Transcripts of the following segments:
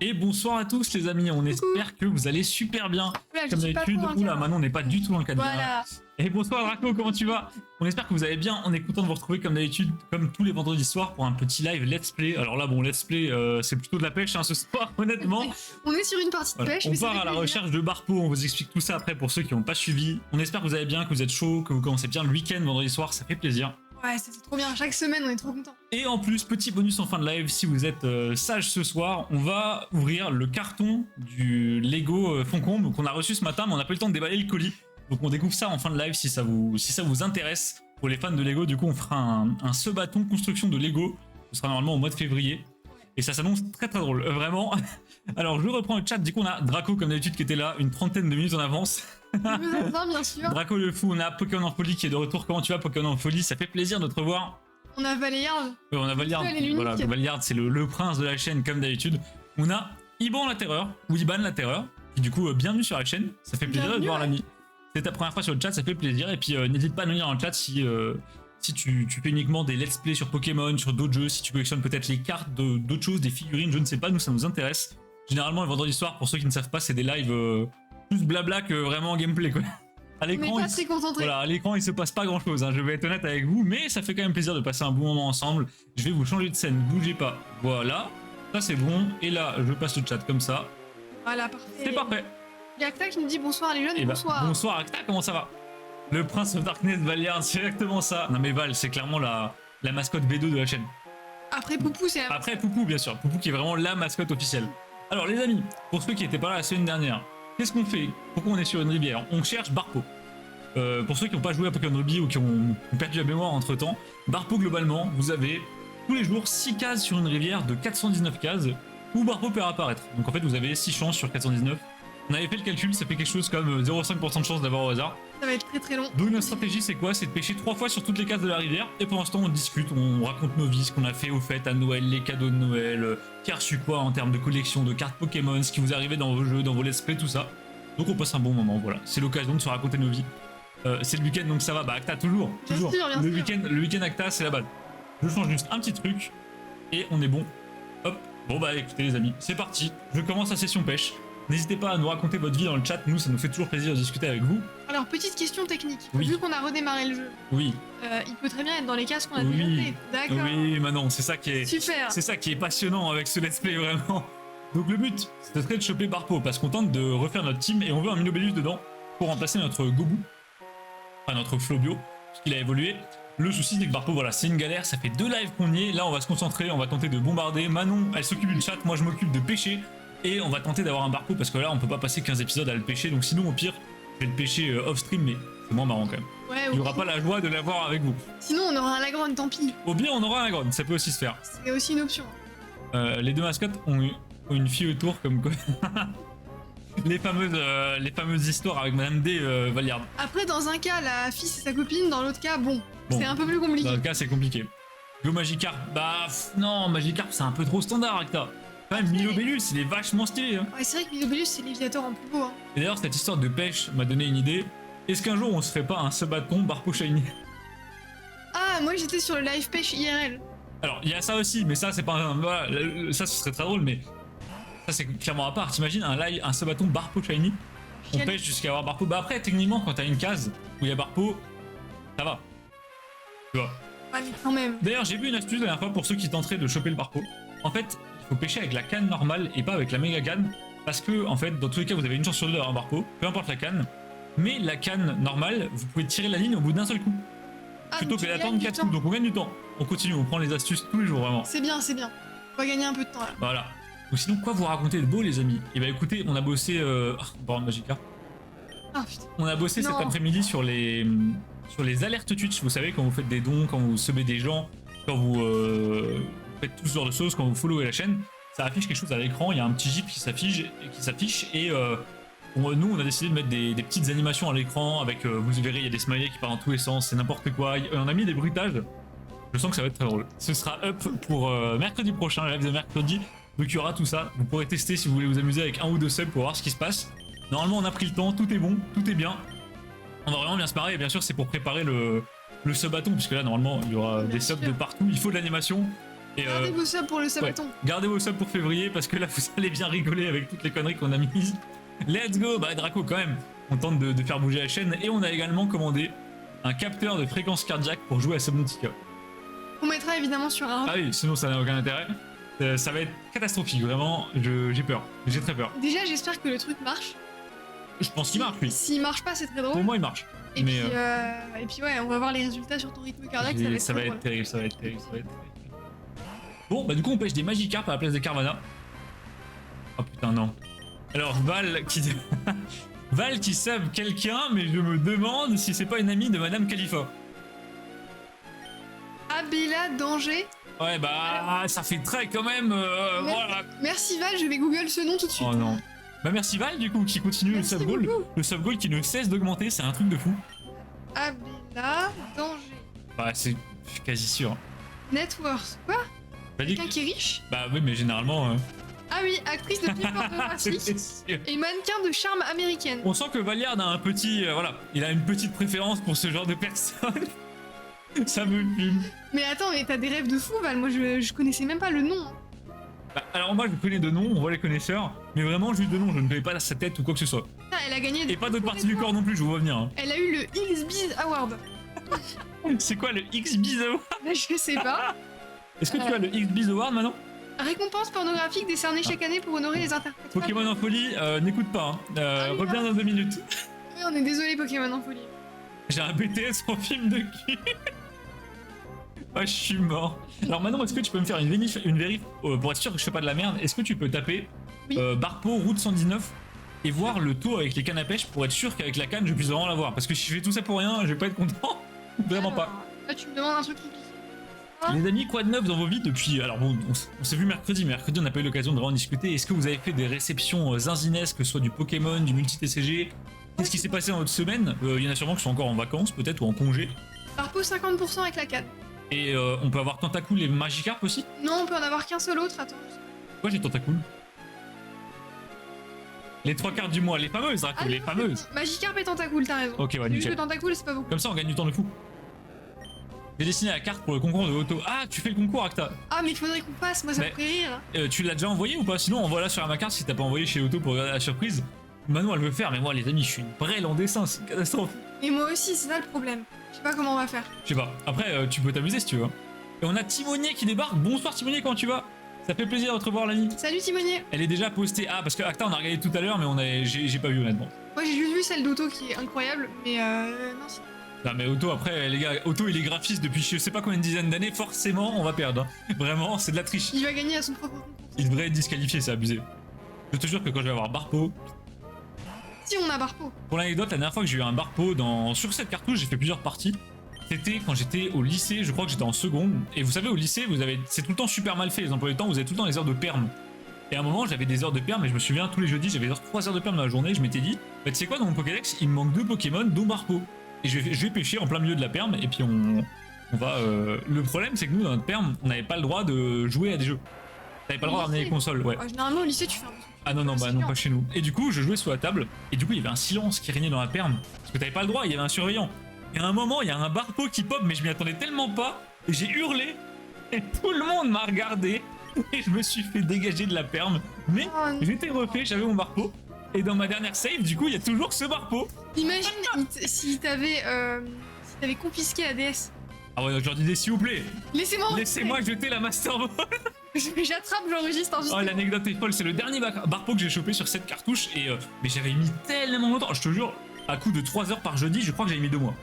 Et bonsoir à tous les amis, on espère que vous allez super bien. Oula, Comme d'habitude, oula, maintenant on n'est pas du tout dans le cadre. Voilà. Et bonsoir Draco, comment tu vas? On espère que vous allez bien, on est content de vous retrouver comme d'habitude, comme tous les vendredis soirs pour un petit live let's play. Alors là bon, let's play, c'est plutôt de la pêche hein, ce soir, honnêtement. On est sur une partie de Voilà. pêche. On mais ça part fait à la plaisir. recherche de Barpo, on vous explique tout ça après pour ceux qui n'ont pas suivi. On espère que vous allez bien, que vous êtes chaud, que vous commencez bien le week-end, vendredi soir, ça fait plaisir. Ouais, c'est trop bien. Chaque semaine, on est trop contents. Et en plus, petit bonus en fin de live, si vous êtes sage ce soir, on va ouvrir le carton du Lego Foncombe qu'on a reçu ce matin, mais on n'a pas eu le temps de déballer le colis. Donc on découvre ça en fin de live si ça vous intéresse. Pour les fans de Lego, du coup, on fera un ce-bâton construction de Lego. Ce sera normalement au mois de février. Et ça s'annonce très très drôle, vraiment. Alors je reprends le chat, du coup on a Draco comme d'habitude qui était là, une trentaine de minutes en avance. Je vous entends, bien sûr. Draco le fou, on a Pokémon en folie qui est de retour. Comment tu vas Pokémon en folie? Ça fait plaisir de te revoir. On a Valéard. On a Valiard, Elle est l'unique. voilà, Valiard c'est le prince de la chaîne comme d'habitude. On a Iban la terreur, ou Iban la terreur, qui du coup bienvenue sur la chaîne, ça fait plaisir de te Bienvenue, voir ouais. l'ami. C'est ta première fois sur le chat, ça fait plaisir, et puis n'hésite pas à nous dire dans le chat si tu fais uniquement des let's play sur Pokémon, sur d'autres jeux, si tu collectionnes peut-être les cartes d'autres choses, des figurines, je ne sais pas, nous ça nous intéresse. Généralement le vendredi soir, pour ceux qui ne savent pas, c'est des lives plus blabla que vraiment gameplay quoi. À On n'est l'écran, pas très concentrés. voilà, à l'écran, il se passe pas grand chose, hein, je vais être honnête avec vous, mais ça fait quand même plaisir de passer un bon moment ensemble. Je vais vous changer de scène, bougez pas. Voilà, ça c'est bon. Et là, je passe le chat comme ça. Voilà, parfait. C'est parfait. Il y a Acta qui nous dit bonsoir les jeunes. Et bah, Bonsoir. bonsoir Acta, comment ça va? Le Prince of Darkness Valiard, c'est exactement ça. Non mais Val, c'est clairement la mascotte V2 de la chaîne. Après Poupou, c'est la. Après Poupou, bien sûr. Poupou qui est vraiment la mascotte officielle. Alors les amis, pour ceux qui n'étaient pas là la semaine dernière, qu'est-ce qu'on fait? Pourquoi on est sur une rivière? On cherche Barpo. Pour ceux qui n'ont pas joué à Pokémon Ruby ou qui ont perdu la mémoire entre temps, Barpo globalement, vous avez tous les jours 6 cases sur une rivière de 419 cases où Barpo peut apparaître. Donc en fait vous avez 6 chances sur 419. On avait fait le calcul, ça fait quelque chose comme 0,5% de chance d'avoir au hasard. Ça va être très très long. Donc notre stratégie c'est quoi? C'est de pêcher 3 fois sur toutes les cases de la rivière et pour l'instant on discute, on raconte nos vies, ce qu'on a fait au fait à Noël, les cadeaux de Noël, qui a reçu quoi en termes de collection de cartes Pokémon, ce qui vous est arrivé dans vos jeux, dans vos let's play, tout ça. Donc on passe un bon moment, voilà. C'est l'occasion de se raconter nos vies. C'est le week-end donc ça va, bah Acta toujours. Bien sûr, bien le sûr. week-end Acta c'est la base. Je change juste un petit truc et on est bon. Hop, bon bah écoutez les amis, c'est parti. Je commence la session pêche. N'hésitez pas à nous raconter votre vie dans le chat, nous ça nous fait toujours plaisir de discuter avec vous. Alors, petite question technique. Oui. Vu qu'on a redémarré le jeu, Oui, il peut très bien être dans les cases qu'on a Oui. déjà fait. D'accord. oui Manon, c'est ça qui est... Super. C'est ça qui est passionnant avec ce let's play vraiment. Donc le but, ce serait de choper Barpo parce qu'on tente de refaire notre team et on veut un Minobellus dedans pour remplacer notre Gobu, enfin notre Flobio, parce qu'il a évolué. Le souci c'est que Barpo, voilà, c'est une galère, ça fait 2 lives qu'on y est. Là on va se concentrer, on va tenter de bombarder. Manon, elle s'occupe du chat, moi je m'occupe de pêcher. Et on va tenter d'avoir un Barpo parce que là on peut pas passer 15 épisodes à le pêcher. Donc sinon au pire, je vais le pêcher off stream, mais c'est moins marrant quand même. Ouais, Il y aura ok. pas la joie de l'avoir avec vous. Sinon, on aura un Lagrange, tant pis. Au bien on aura un Gron, ça peut aussi se faire. C'est aussi une option. Les deux mascottes ont une fille autour comme quoi. les fameuses histoires avec Madame D Valiard. Après, dans un cas, la fille c'est sa copine, dans l'autre cas, bon, Bon. c'est un peu plus compliqué. Dans le cas c'est compliqué. Go Magikarp, bah non, Magikarp c'est un peu trop standard Acta. Quand même Milobellus il est vachement stylé hein. Ouais, c'est vrai que Minobellus c'est l'évitateur en plus beau. Hein. Et d'ailleurs cette histoire de pêche m'a donné une idée. Est-ce qu'un jour on se ferait pas un ce-bâton Barpo Shiny? Ah, moi j'étais sur le live pêche IRL. Alors il y a ça aussi, mais ça c'est pas un... Voilà, ça ce serait très drôle, mais ça c'est clairement à part. T'imagines un ce-bâton Barpo Shiny? On Quel- pêche jusqu'à avoir Barpo. Bah après techniquement quand t'as une case où il y a Barpo, ça va. Tu vois. Ouais, mais quand même. D'ailleurs, j'ai vu une astuce la dernière fois pour ceux qui tenteraient de choper le Barpo. En fait, il faut pêcher avec la canne normale et pas avec la méga canne. Parce que, en fait, dans tous les cas, vous avez une chance sur deux d'avoir un Barpo, peu importe la canne. Mais la canne normale, vous pouvez tirer la ligne au bout d'un seul coup. Ah, Plutôt donc que tu d'attendre gagnes du 4 temps. coups. Donc on gagne du temps. On continue, on prend les astuces tous les jours, vraiment. C'est bien, c'est bien. On va gagner un peu de temps là. Voilà. Donc sinon, quoi vous raconter de beau, les amis? Et bah écoutez, on a bossé... Born Magikarp. Ah putain. On a bossé Non. cet après-midi sur les alertes Twitch. Vous savez, quand vous faites des dons, quand vous semez des gens, quand vous faites tout ce genre de choses, quand vous followez la chaîne, ça affiche quelque chose à l'écran. Il y a un petit GIF qui s'affiche et nous, on a décidé de mettre des petites animations à l'écran avec, vous verrez, il y a des smileys qui partent dans tous les sens, c'est n'importe quoi. On a mis des bruitages. Je sens que ça va être très drôle. Ce sera up pour mercredi prochain, live de mercredi. Donc il y aura tout ça. Vous pourrez tester si vous voulez vous amuser avec 1 ou 2 subs pour voir ce qui se passe. Normalement, on a pris le temps, tout est bon, tout est bien. On va vraiment bien se marrer. Et bien sûr, c'est pour préparer le sub-bâton, puisque là, normalement, il y aura Bien des subs sûr. de partout. Il faut de l'animation. Et Gardez vos subs pour le sabaton. gardez vos subs pour février parce que là vous allez bien rigoler avec toutes les conneries qu'on a mises. Let's go. Bah Draco quand même, on tente de faire bouger la chaîne et on a également commandé un capteur de fréquence cardiaque pour jouer à Subnautica. On mettra évidemment sur un. Ah oui, sinon ça n'a aucun intérêt. Ça va être catastrophique, vraiment, j'ai peur, j'ai très peur. Déjà, j'espère que le truc marche. Je pense qu'il marche, oui. S'il marche pas, c'est très drôle. Pour moi, il marche. Et, mais puis ouais, on va voir les résultats sur ton rythme cardiaque. ça va être terrible, ça va être terrible. Bon, bah du coup, on pêche des Magikarp à la place des Carvana. Oh putain, non. Alors, Val qui... Val qui save quelqu'un, mais je me demande si c'est pas une amie de Madame Khalifa. Abella Danger. Ouais, bah, ça fait très quand même, voilà. Merci Val, je vais Google ce nom tout de suite. Oh non. Bah merci Val du coup qui continue Merci le sub goal. beaucoup. Le sub goal qui ne cesse d'augmenter, c'est un truc de fou. Abella Danger. Bah c'est quasi sûr. Net worth. Quoi? Bah, dit Quelqu'un qui est riche? bah oui mais généralement... Ah oui, actrice de film pornographique c'est sûr. et mannequin de charme américaine. On sent que Valiard a un petit... voilà, il a une petite préférence pour ce genre de personnes. Ça me fume. Mais attends, mais t'as des rêves de fou Val, moi je connaissais même pas le nom. Bah, alors moi je connais de nom, on voit les connaisseurs, mais vraiment juste de nom, je ne connais pas sa tête ou quoi que ce soit. Putain, elle a gagné Et pas d'autres parties du corps non plus, je vous vois venir. Hein. Elle a eu le XBiz Award. C'est quoi le X-Biz Award? Je sais pas. Est-ce que tu as le X-Biz Award maintenant? Récompense pornographique décernée chaque année pour honorer les interprètes. Pokémon en folie, n'écoute pas, hein. oui, Reviens dans 2 minutes. Oui, on est désolé Pokémon en folie. J'ai un BTS en film de cul. Ah, je suis mort. Alors maintenant, est-ce que tu peux me faire une vérif pour être sûr que je fais pas de la merde? Est-ce que tu peux taper Oui. Barpo, route 119 et voir le taux avec les cannes à pêche pour être sûr qu'avec la canne je puisse vraiment l'avoir? Parce que si je fais tout ça pour rien, je vais pas être content. Vraiment pas. Là, tu me demandes un truc compliqué. Les amis, quoi de neuf dans vos vies depuis... Alors bon, on s'est vu mercredi, mais mercredi on n'a pas eu l'occasion de vraiment discuter. Est-ce que vous avez fait des réceptions zinzinesques, que ce soit du Pokémon, du multi-TCG? Qu'est-ce qui s'est passé dans votre semaine? Il y en a sûrement qui sont encore en vacances peut-être ou en congé. Barpo 50% avec la canne. Et on peut avoir Tentacool et Magikarp aussi? Non, on peut en avoir qu'un seul autre, attends. Pourquoi j'ai Tentacool? Les 3 cartes du mois, les fameuses, Draco, les fameuses. Magikarp et Tentacool, t'as raison. Ok, ouais, C'est juste nickel. que Tentacool, c'est pas beaucoup. Comme ça, on gagne du temps de fou. J'ai dessiné la carte pour le concours de Auto. Ah, tu fais le concours, Acta. Ah, mais il faudrait qu'on fasse, moi ça me Mais- ferait rire. Tu l'as déjà envoyé ou pas? Sinon, envoie-la sur ma carte si t'as pas envoyé chez Auto pour regarder la surprise. Manon, elle veut faire, mais moi, les amis, je suis une brêle en dessin, c'est une catastrophe. Et moi aussi, c'est ça le problème. Je sais pas comment on va faire. Je sais pas. Après, tu peux t'amuser si tu veux. Et on a Timonier qui débarque. Bonsoir, Timonier, comment tu vas? Ça fait plaisir de te revoir, l'ami. Salut Timonier. Elle est déjà postée. Ah, parce que Acta, on a regardé tout à l'heure, mais j'ai pas vu honnêtement. Moi j'ai juste vu celle d'Auto qui est incroyable, mais non, c'est... Non mais Auto après les gars, Auto il est graphiste depuis je sais pas combien de dizaines d'années, forcément on va perdre. Hein. Vraiment c'est de la triche. Il va gagner à son propre concours. Il devrait être disqualifié, c'est abusé. Je te jure que quand je vais avoir Barpo, Si on a Barpo. pour l'anecdote la dernière fois que j'ai eu un Barpo sur cette cartouche, j'ai fait plusieurs parties. C'était quand j'étais au lycée, je crois que j'étais en seconde. Et vous savez au lycée c'est tout le temps super mal fait les emplois du temps, vous avez tout le temps les heures de perm. Et à un moment j'avais des heures de perm et je me souviens tous les jeudis j'avais 3 heures de perm dans la journée, je m'étais dit, bah tu sais quoi dans mon Pokédex il me manque 2 Pokémon dont Barpo. Et je vais pêcher en plein milieu de la perm et puis on va... Le problème c'est que nous dans notre perm on n'avait pas le droit de jouer à des jeux. T'avais pas le droit de ramener les consoles, ouais. Généralement au lycée tu fais un peu. Ah non, bah non, pas chez nous. Et du coup, je jouais sous la table, et du coup, il y avait un silence qui régnait dans la perme. Parce que t'avais pas le droit, il y avait un surveillant. Et à un moment, il y a un Barpo qui pop, mais je m'y attendais tellement pas, et j'ai hurlé, et tout le monde m'a regardé, et je me suis fait dégager de la perme. Mais Oh, non. j'étais refait, j'avais mon Barpo, et dans ma dernière save, du coup, il y a toujours ce Barpo. Imagine si t'avais confisqué la DS. Ah ouais, je leur disais, s'il vous plaît, Laissez-moi. laissez-moi jeter la Master Ball. J'attrape, j'enregistre. Oh, l'anecdote est folle, c'est le dernier Barpo que j'ai chopé sur cette cartouche, et mais j'avais mis tellement longtemps, je te jure, à coup de 3 heures par jeudi, je crois que j'avais mis 2 mois.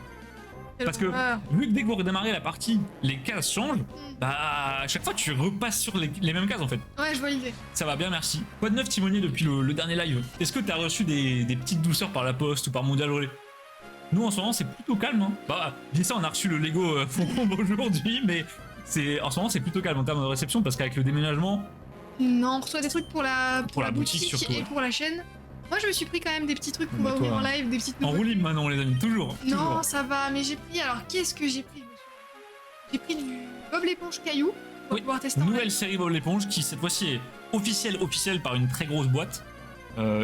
Parce que vu que dès que vous redémarrez la partie, les cases changent, bah à chaque fois tu repasses sur les mêmes cases en fait. Ouais, je vois l'idée. Ça va bien, merci. Quoi de neuf Timonier depuis le dernier live? Est-ce que t'as reçu des petites douceurs par la poste ou par Mondial Relais? Nous en ce moment c'est plutôt calme. Hein. Bah, je dis ça, on a reçu le Lego Faucon aujourd'hui, mais en ce moment c'est plutôt calme en termes de réception parce qu'avec le déménagement, Non, on reçoit des trucs pour la boutique, surtout, et ouais. pour la chaîne. Moi, je me suis pris quand même des petits trucs qu'on Mais va ouvrir toi, en live, des petites en roue nouveautés. libre maintenant les amis, toujours. Non, toujours. ça va, mais j'ai pris. Alors, qu'est-ce que j'ai pris? J'ai pris du Bob l'éponge caillou pour Oui, pouvoir tester en nouvelle live. série Bob l'éponge qui cette fois-ci est officielle par une très grosse boîte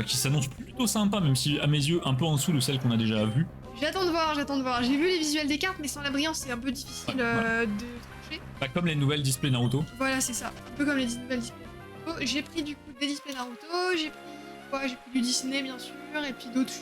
qui s'annonce plutôt sympa même si à mes yeux un peu en dessous de celle qu'on a déjà vue. J'attends de voir. J'ai vu les visuels des cartes, mais sans la brillance, c'est un peu difficile Ouais, de branchés. Pas comme les nouvelles displays Naruto. Voilà, c'est ça. Un peu comme les nouvelles displays Naruto. J'ai pris du coup des displays Naruto, j'ai pris quoi? J'ai pris du Disney bien sûr, et puis d'autres.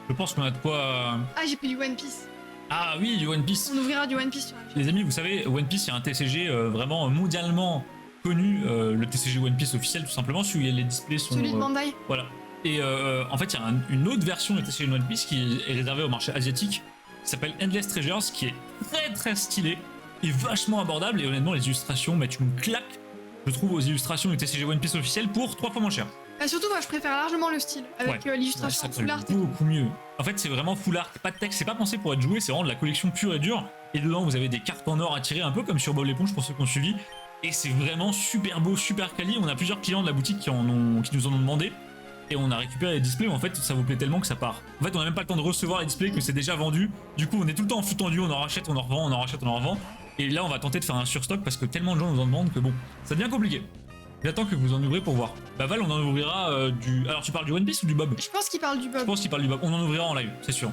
Je pense qu'on a de quoi. Ah, j'ai pris du One Piece. Ah oui, du One Piece. On ouvrira du One Piece sur la chaîne. Les amis, vous savez, One Piece, il y a un TCG vraiment mondialement connu, le TCG One Piece officiel, tout simplement, celui où les displays sont. Celui de Bandai. Voilà. Et en fait, il y a une autre version du TCG One Piece qui est réservée au marché asiatique, qui s'appelle Endless Treasures, qui est très très stylé et vachement abordable. Et honnêtement, les illustrations, mais tu me claques, je trouve, aux illustrations du TCG One Piece officiel pour 3 fois moins cher. Bah surtout, moi, je préfère largement le style, avec l'illustration ça full art. beaucoup mieux. En fait, c'est vraiment full art, pas de texte, c'est pas pensé pour être joué, c'est vraiment de la collection pure et dure. Et dedans, vous avez des cartes en or à tirer, un peu comme sur Bob l'éponge pour ceux qui ont suivi. Et c'est vraiment super beau, super quali. On a plusieurs clients de la boutique qui nous en ont demandé. Et on a récupéré les displays, mais en fait, ça vous plaît tellement que ça part. En fait, on a même pas le temps de recevoir les displays, que c'est déjà vendu. Du coup, on est tout le temps en flux tendu, on en rachète, on en revend, on en rachète, on en revend. Et là, on va tenter de faire un surstock parce que tellement de gens nous en demandent que bon, ça devient compliqué. J'attends que vous en ouvrez pour voir. Bah Val, on en ouvrira du... Alors tu parles du One Piece ou du Bob? Je pense qu'il parle du Je Bob. pense qu'il parle du Bob. On en ouvrira en live, c'est sûr.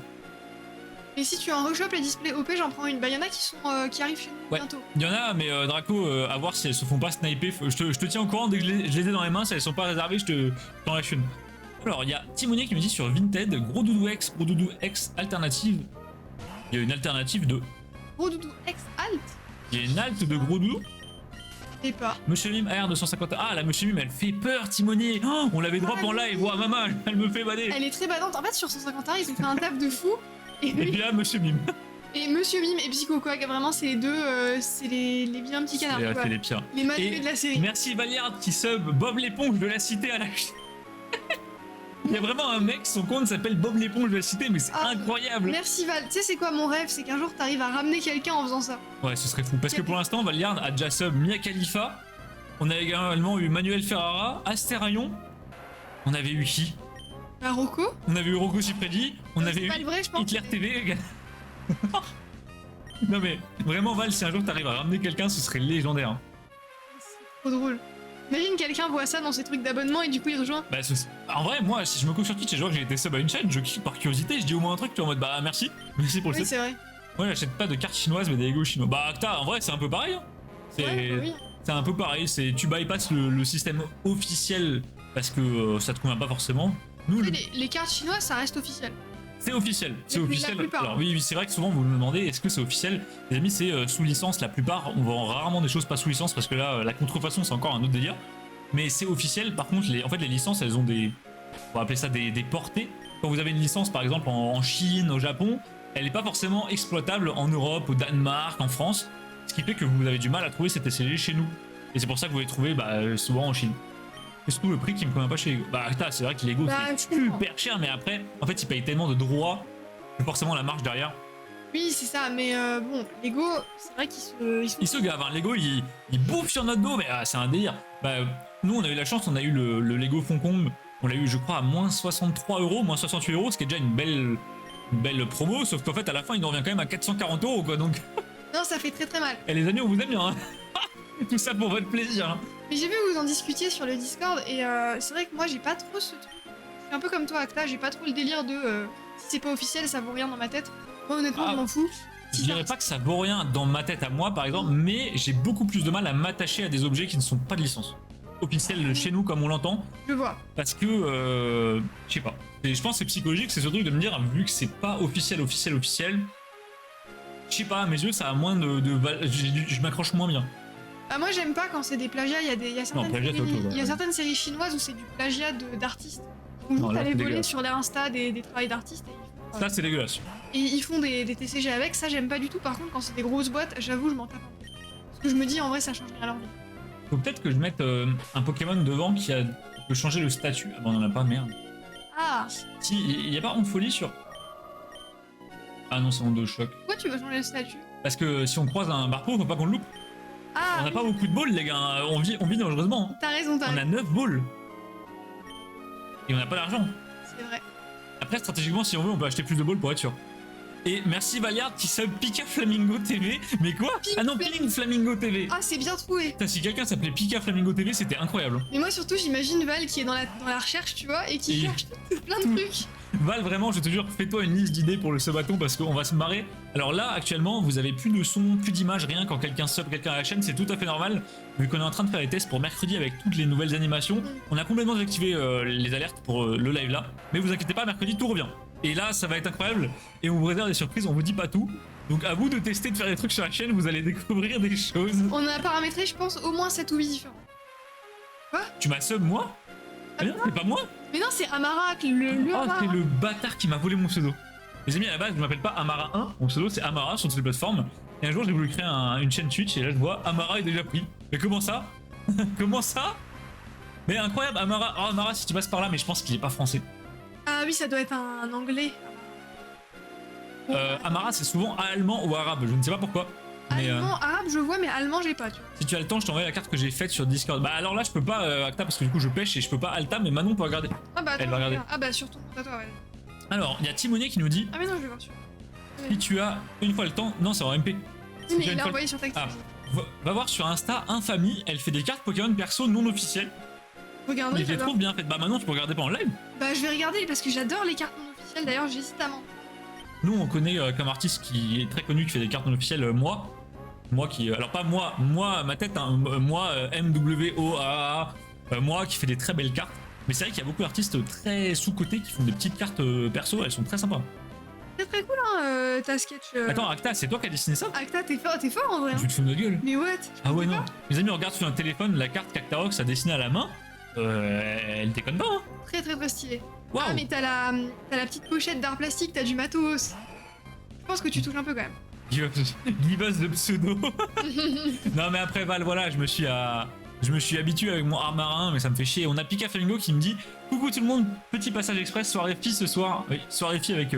Et si tu en rechopes les displays OP, j'en prends une. Bah, y en a qui arrivent chez nous bientôt. Il y en a, mais Draco, à voir si elles se font pas sniper. Je te tiens au courant dès que je les ai dans les mains. Si elles sont pas réservées, je t'en lâche une. Alors, il y a Timonier qui me dit sur Vinted, gros doudou X alternative. Il y a une alternative de... Gros doudou X alt. Il y a une alt de gros doudou. Et pas. Monsieur Mime AR250. Ah, la Monsieur Mime, elle fait peur, Timonier. Oh, on l'avait drop en live. Ouah, maman, elle me fait bader. Elle est très badante. En fait, sur 151, ils ont fait un taf de fou. Et puis là, Monsieur Mime. Et Monsieur Mime et Psycho Quack, vraiment, c'est les deux, c'est les bien petits canards. C'est les pires. Les malheureux de la série. Merci Valiard qui sub Bob l'éponge de la cité à la Il y a vraiment un mec, son compte s'appelle Bob l'éponge de la cité, mais c'est incroyable. Merci Val. Tu sais, c'est quoi mon rêve? C'est qu'un jour, t'arrives à ramener quelqu'un en faisant ça. Ouais, ce serait fou. Parce que pour l'instant, Valiard a déjà sub Mia Khalifa. On a également eu Manuel Ferrara, Asterayon. On avait eu qui? Bah, Rocco. On avait eu Rocco Siffredi. On avait eu vrai, je pense. Hitler TV. Non mais, vraiment Val, si un jour t'arrives à ramener quelqu'un, ce serait légendaire. C'est trop drôle. Imagine quelqu'un voit ça dans ses trucs d'abonnement et du coup il rejoint. Bah, en vrai, moi, si je me couche sur Twitch et je vois que j'ai été sub à une chaîne, je kiffe par curiosité, je dis au moins un truc, tu es en mode bah merci pour le Oui, sub. c'est vrai. Ouais, j'achète pas de cartes chinoises mais des Lego chinois. Bah, Acta, en vrai, c'est un peu pareil. Hein. C'est un peu pareil, tu bypasses le système officiel parce que ça te convient pas forcément. Nous, les cartes chinoises, ça reste officiel. C'est officiel, c'est officiel. La plupart. Alors oui, c'est vrai que souvent vous me demandez est-ce que c'est officiel. Les amis, c'est sous licence la plupart. On vend rarement des choses pas sous licence parce que là, la contrefaçon c'est encore un autre délire. Mais c'est officiel. Par contre, en fait, les licences, elles ont des, on va appeler ça des portées. Quand vous avez une licence, par exemple en Chine, au Japon, elle n'est pas forcément exploitable en Europe, au Danemark, en France. Ce qui fait que vous avez du mal à trouver cette TCG chez nous. Et c'est pour ça que vous les trouvez souvent en Chine. Et surtout le prix qui me convient pas chez Lego. Bah c'est vrai que Lego c'est super cher, mais après, en fait, ils payent tellement de droits que forcément la marge derrière. Oui, c'est ça, mais bon, Lego, c'est vrai qu'ils se gavent, hein. Lego, ils bouffent sur notre dos, mais c'est un délire. Bah, nous, on a eu la chance, on a eu le Lego Foncombe, on l'a eu, je crois, à moins 63 €, moins 68 €, ce qui est déjà une belle promo, sauf qu'en fait, à la fin, il nous revient quand même à 440 €, quoi, donc... Non, ça fait très très mal. Et les amis, on vous aime bien, hein. Tout ça pour votre plaisir. Hein. Mais j'ai vu que vous en discutiez sur le Discord, et c'est vrai que moi, j'ai pas trop ce truc. Je suis un peu comme toi, Acta, j'ai pas trop le délire de... si c'est pas officiel, ça vaut rien dans ma tête. Moi, honnêtement, je m'en fous. Je dirais pas que ça vaut rien dans ma tête à moi, par exemple, mais j'ai beaucoup plus de mal à m'attacher à des objets qui ne sont pas de licence officielle chez nous, comme on l'entend. Je vois. Parce que, je sais pas. Et je pense que c'est psychologique, c'est surtout de me dire, vu que c'est pas officiel, je sais pas, à mes yeux, ça a moins je m'accroche moins bien. Ah, moi, j'aime pas quand c'est des plagiats. Il y a certaines séries chinoises où c'est du plagiat d'artistes. Ils vont aller voler sur les Insta des travails d'artistes. Ça, c'est dégueulasse. Et ils font des TCG avec, ça j'aime pas du tout. Par contre, quand c'est des grosses boîtes, j'avoue, je m'en tape un peu. Parce que je me dis, en vrai, ça change rien à leur vie. Faut peut-être que je mette un Pokémon devant qui peut changer le statut. Ah bon, on en a pas, merde. Ah. Si, il y a pas Onde Folie sur... Ah non, c'est Onde Choc. Pourquoi tu veux changer le statut? Parce que si on croise un Barpo, faut pas qu'on le loupe. Ah. On a pas beaucoup de balls, les gars. On vit dangereusement. T'as raison, On a 9 balls. Et on a pas d'argent. C'est vrai. Après, stratégiquement, si on veut, on peut acheter plus de balls pour être sûr. Et merci Valiard qui sub Pika Flamingo TV. Mais quoi? Ah non, Pink Flamingo TV. Ah, c'est bien trouvé. Putain, si quelqu'un s'appelait Pika Flamingo TV, c'était incroyable. Mais moi surtout, j'imagine Val qui est dans la recherche, tu vois, et qui cherche plein de trucs. Val, vraiment, je te jure, fais-toi une liste d'idées pour le subathon parce qu'on va se marrer. Alors là, actuellement, vous avez plus de son, plus d'image, rien quand quelqu'un sub quelqu'un à la chaîne, c'est tout à fait normal. Vu qu'on est en train de faire les tests pour mercredi avec toutes les nouvelles animations, on a complètement désactivé les alertes pour le live là. Mais vous inquiétez pas, mercredi, tout revient. Et là, ça va être incroyable. Et on vous réserve des surprises, on vous dit pas tout. Donc à vous de tester, de faire des trucs sur la chaîne, vous allez découvrir des choses. On a paramétré, je pense, au moins 7 ou 8 différents. Tu m'as sub moi? Mais non, c'est pas moi. Mais non, c'est Amarak, le Oh, Amara. c'est le bâtard qui m'a volé mon pseudo. Les amis, à la base, je m'appelle pas Amara 1, mon pseudo c'est Amara sur toutes les plateformes. Et un jour, j'ai voulu créer une chaîne Twitch et là, je vois Amara est déjà pris. Mais comment ça? Comment ça? Mais incroyable, Amara. Oh, Amara, si tu passes par là, mais je pense qu'il est pas français. Ah oui, ça doit être un anglais. Amara, c'est souvent allemand ou arabe, je ne sais pas pourquoi. Mais Allemand, arabe, je vois, mais allemand, j'ai pas, tu vois. si tu as le temps, je t'envoie la carte que j'ai faite sur Discord. Bah alors là, je peux pas Acta parce que du coup, je pêche et je peux pas Alta, mais Manon peut regarder. Ah bah attends, Elle va regarder. Ah bah sur ton compte à toi, ouais. Alors, il y a Timonier qui nous dit Ah mais non, je vais voir sur. si tu as une fois le temps. Non, c'est en MP. Oui, mais tu as il une a fois- envoyé sur ta Ah, va voir sur Insta Infamie, elle fait des cartes Pokémon perso non officielles. Regardez, Et je les j'adore. trouve bien faites. Bah maintenant, tu peux regarder pas en live. Bah je vais regarder parce que j'adore les cartes non officielles, d'ailleurs j'hésite à m'en. Nous, on connaît comme artiste qui est très connu, qui fait des cartes non officielles, moi. Moi qui. Alors, pas moi, ma tête, hein, moi, MWOAA, moi qui fait des très belles cartes. Mais c'est vrai qu'il y a beaucoup d'artistes très sous-cotés qui font des petites cartes perso, elles sont très sympas. C'est très cool hein, ta sketch. Attends, Acta, c'est toi qui as dessiné ça? Acta, t'es fort en vrai. Hein. Tu te fous de notre gueule. Mais what? Ah ouais, non. Les amis, on regarde sur un téléphone la carte qu'Actarox a dessinée à la main. Elle déconne pas, hein. Très très très stylé. Waouh. Ah mais t'as la petite pochette d'art plastique, t'as du matos. Je pense que tu touches un peu quand même. Give us de pseudo. Non, mais après, Val, voilà, je me suis habitué avec mon art marin, mais ça me fait chier. On a Pika Flamingo qui me dit coucou tout le monde, petit passage express, soirée fille ce soir. Oui, soirée fille avec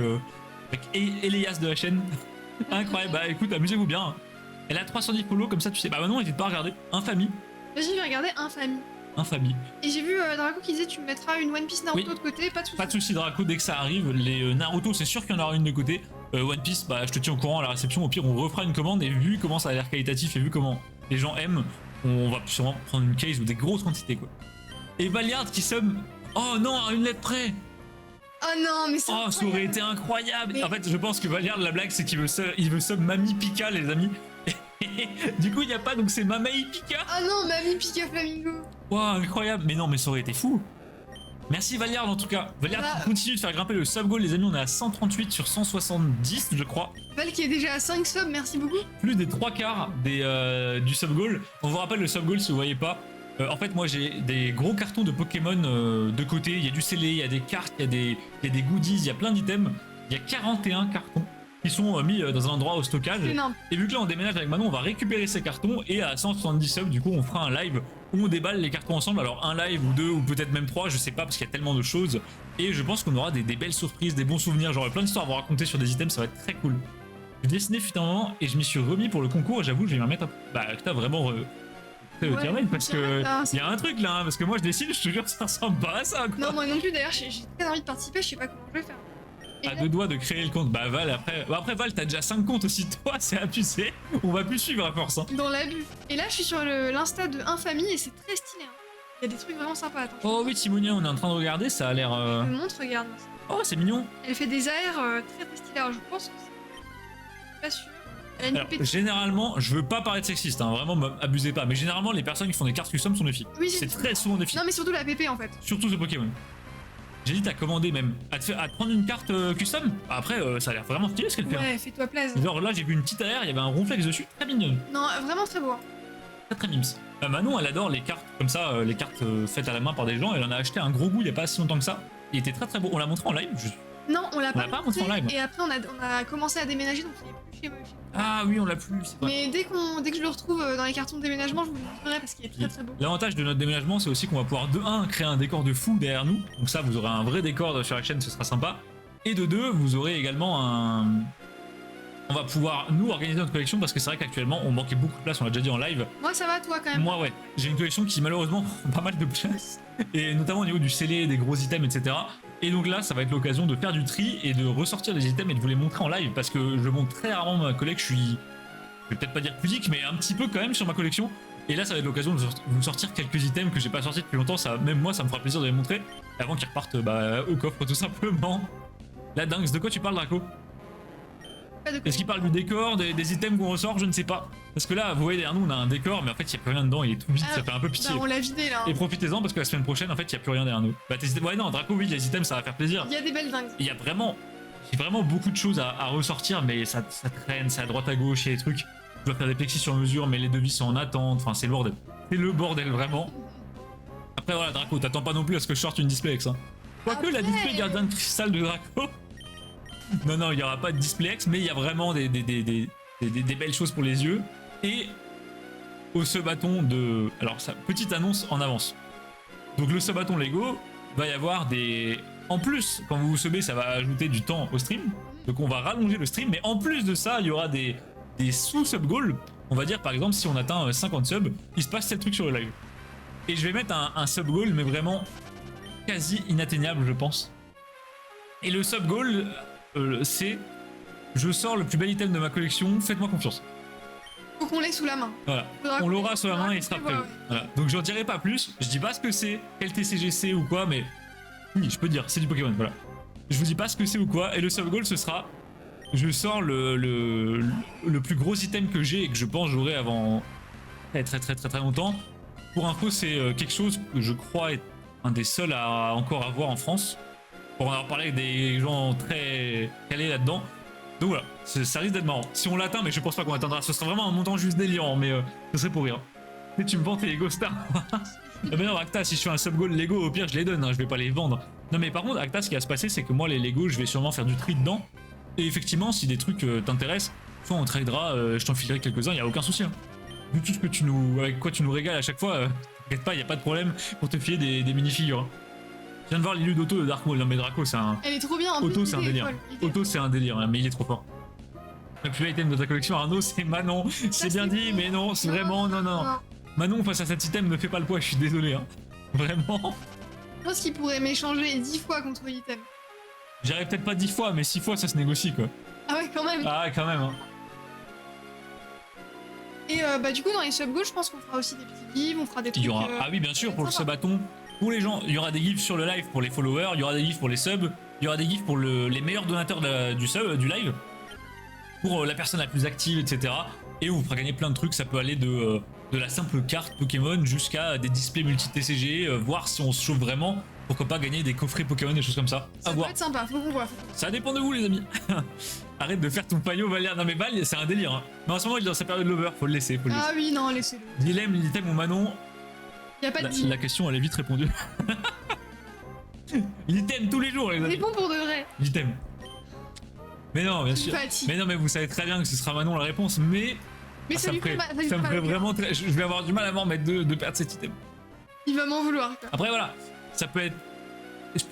Elias de la chaîne. Incroyable, bah écoute, amusez-vous bien. Elle a 310 polos, comme ça tu sais. Bah maintenant, n'hésite pas à regarder. Infamie. Vas-y, je vais regarder Infamie. Infamie. Et j'ai vu Draco qui disait tu me mettras une One Piece Naruto Oui. de côté, pas de soucis. Pas de soucis, Draco, dès que ça arrive. Les Naruto, c'est sûr qu'il y en aura une de côté. One Piece, bah je te tiens au courant à la réception. Au pire, on refera une commande et vu comment ça a l'air qualitatif et vu comment les gens aiment, on va sûrement prendre une case ou des grosses quantités quoi. Et Valiard qui somme. Oh non, à une lettre près. Oh non, mais c'est. Oh, ça aurait été incroyable. Mais- En fait, je pense que Valiard, la blague, c'est qu'il veut sub Mamie Pika, les amis. Du coup, il n'y a pas, donc c'est Mamie Pika. Oh non, mamie Pika Flamingo. Wow, incroyable. Mais non, mais ça aurait été fou. Merci Valiard en tout cas. Valiard Voilà. qui continue de faire grimper le sub goal, les amis. On est à 138 sur 170, je crois. Val qui est déjà à 5 subs, merci beaucoup. Plus des 3/4 du sub goal. On vous rappelle le sub goal si vous voyez pas. En fait, moi j'ai des gros cartons de Pokémon de côté. Il y a du scellé, il y a des cartes, il y a des goodies, il y a plein d'items. Il y a 41 cartons qui sont mis dans un endroit au stockage. C'est énorme. Et vu que là on déménage avec Manon, on va récupérer ces cartons et à 170 subs, du coup on fera un live où on déballe les cartons ensemble. Alors un live ou deux ou peut-être même trois, je sais pas parce qu'il y a tellement de choses. Et je pense qu'on aura des belles surprises, des bons souvenirs. J'aurai plein d'histoires à vous raconter sur des items, ça va être très cool. J'ai dessiné fut un moment et je m'y suis remis pour le concours et j'avoue je vais m'y remettre. Bah t'as vraiment Ouais, parce que hein, il y a un truc là, hein, parce que moi je dessine, je te jure ça ressemble pas à ça quoi. Non, moi non plus d'ailleurs, j'ai très envie de participer, je sais pas comment je vais faire. Et À là- deux doigts de créer le compte. Bah Val après. Bah, après Val t'as déjà 5 comptes aussi toi, c'est abusé. On va plus suivre à force. Hein. Dans l'abus. Et là, je suis sur l'insta de Infamie et c'est très stylé. Hein. Il y a des trucs vraiment sympas. Attends, Oh oui Timonia, on est en train de regarder, ça a l'air. je te montre, regarde. Oh c'est mignon. Elle fait des AR très très stylés. Alors je pense que c'est. Pas sûr. Elle a une Alors, petite. généralement, je veux pas paraître sexiste, hein, vraiment abusez pas, mais généralement les personnes qui font des cartes custom sont des filles. Oui, C'est très souvent des filles. Non, mais surtout la PP en fait. Surtout ce Pokémon. J'hésite à commander même. À te prendre une carte custom. Après, ça a l'air vraiment stylé ce qu'elle fait. Hein. Ouais, fais-toi plaisir. Genre là j'ai vu une petite AR, il y avait un ronflex dessus, très mignonne. Non, vraiment très beau. Hein. Très très mimes. Manon elle adore les cartes comme ça, les cartes faites à la main par des gens. Elle en a acheté un gros goût il y a pas si longtemps que ça. Il était très très beau. On l'a montré en live. Non, on l'a On pas, l'a pas montré en live. Et après, on a commencé à déménager donc il est plus chez moi. Ah oui on l'a plus. C'est vrai. Mais dès que je le retrouve dans les cartons de déménagement, je vous le montrerai parce qu'il est très très beau. L'avantage de notre déménagement, c'est aussi qu'on va pouvoir de 1 créer un décor de fou derrière nous. Donc ça, vous aurez un vrai décor sur la chaîne, ce sera sympa. Et de 2, vous aurez également un... On va pouvoir, nous, organiser notre collection parce que c'est vrai qu'actuellement, on manquait beaucoup de place, on l'a déjà dit en live. Moi, ça va, toi quand même. Moi, ouais, j'ai une collection qui malheureusement prend pas mal de place. Et notamment au niveau du scellé, des gros items, etc. Et donc là, ça va être l'occasion de faire du tri et de ressortir des items et de vous les montrer en live parce que je montre très rarement ma collection. Je vais peut-être pas dire pudique, mais un petit peu quand même sur ma collection. Et là, ça va être l'occasion de vous sortir quelques items que j'ai pas sortis depuis longtemps. Ça, même moi, ça me fera plaisir de les montrer avant qu'ils repartent au coffre tout simplement. La dingue, de quoi tu parles, Draco? Pas de quoi. Est-ce qu'il parle du décor, des items qu'on ressort? Je ne sais pas. Parce que là, vous voyez derrière nous, on a un décor, mais en fait, il n'y a plus rien dedans, il est tout vide, Ah, ça fait un peu pitié. Bah, on l'a vidé là. Et profitez-en parce que la semaine prochaine, en fait, il n'y a plus rien derrière nous. Bah, ouais, non, Draco, oui, les items, ça va faire plaisir. Il y a des belles dingues. Il y a vraiment, j'ai vraiment beaucoup de choses à ressortir, mais ça traîne, c'est à droite à gauche, il y a des trucs. Je dois faire des plexis sur mesure, mais les devis sont en attente. Enfin, c'est le bordel. C'est le bordel, vraiment. Après, voilà, Draco, t'attends pas non plus à ce que je sorte une DisplayX. Hein. Quoique la display gardien de cristal de Draco. Non, non, il n'y aura pas de DisplayX, mais il y a vraiment des belles choses pour les yeux. Et au sub-bâton de. Alors, ça, petite annonce en avance. Donc, le sub-bâton Lego va y avoir des. En plus, quand vous vous subez, ça va ajouter du temps au stream. Donc, on va rallonger le stream, mais en plus de ça, il y aura des sous-sub-goals. On va dire, par exemple, si on atteint 50 subs, il se passe tel truc sur le live. Et je vais mettre un sub-goal, mais vraiment quasi inatteignable, je pense. Et le sub-goal, c'est je sors le plus bel item de ma collection, faites-moi confiance. Faut qu'on l'ait sous la main. Voilà, on l'aura sous la main et il sera prêt. Voilà. Donc j'en dirai pas plus, je dis pas ce que c'est, quel TCG c'est ou quoi, mais oui, je peux dire, c'est du Pokémon, voilà. Je vous dis pas ce que c'est ou quoi, et le sub-goal ce sera je sors le plus gros item que j'ai et que je pense j'aurai avant très longtemps. Pour info, c'est quelque chose que je crois être un des seuls à encore avoir en France. Pour en avoir parlé avec des gens très calés là-dedans. Donc voilà, ça risque d'être marrant. Si on l'atteint, mais je pense pas qu'on l'atteindra, ce sera vraiment un montant juste délirant, mais ce serait pour rire. Et tu me vends tes Lego Star. Mais non, Acta, si je fais un sub-goal Lego, au pire je les donne, hein, je vais pas les vendre. Non mais par contre, Acta, ce qui va se passer, c'est que moi les Lego, je vais sûrement faire du tri dedans. Et effectivement, si des trucs t'intéressent, soit on tradera, je t'en filerai quelques-uns, y a aucun souci. Hein. Vu tout ce que tu nous, avec quoi tu nous régales à chaque fois, t'inquiète pas, y a pas de problème pour te filer des mini-figures. Hein. Je viens de voir l'illude d'Auto de Dark Maul. Non mais Draco, c'est un. Elle est trop bien. Auto, c'est un délire. Auto, c'est un délire, hein, mais il est trop fort. Le plus bel item de ta collection, Arnaud, c'est Manon. C'est bien dit, mais non, c'est vraiment non. Manon, face à cet item, ne fait pas le poids. Je suis désolé. Hein. Vraiment. Je pense qu'il pourrait m'échanger 10 fois contre l'item. J'irai peut-être pas 10 fois, mais 6 fois, ça se négocie quoi. Ah ouais, quand même. Ah ouais, quand même. Hein. Et bah du coup, dans les sub-goals, je pense qu'on fera aussi des petits gives, on fera des trucs. Il y aura, ah oui, bien sûr, pour le sub-bâton. Pour les gens, il y aura des gifs sur le live pour les followers, il y aura des gifs pour les subs, il y aura des gifs pour les meilleurs donateurs du live, pour la personne la plus active, etc. Et on vous fera gagner plein de trucs, ça peut aller de la simple carte Pokémon jusqu'à des displays multi-TCG, voir si on se chauffe vraiment, pourquoi pas gagner des coffrets Pokémon, des choses comme ça. Ça peut être sympa, faut qu'on voit. Ça dépend de vous les amis. Arrête de faire ton paillot Valia, non mais Val, c'est un délire. Hein. Mais en ce moment il est dans sa période lover, faut le laisser. Ah oui, non, laissez-le. Dilemme, l'item ou Manon. Y a pas de la question elle est vite répondue. L'item tous les jours les amis. C'est bon pour de vrai. L'item. Mais non, bien sûr. Mais non, mais vous savez très bien que ce sera Manon la réponse, mais ça me ferait vraiment très... Je vais avoir du mal à m'en remettre de perdre cet item. Il va m'en vouloir. Quoi. Après voilà, ça peut être...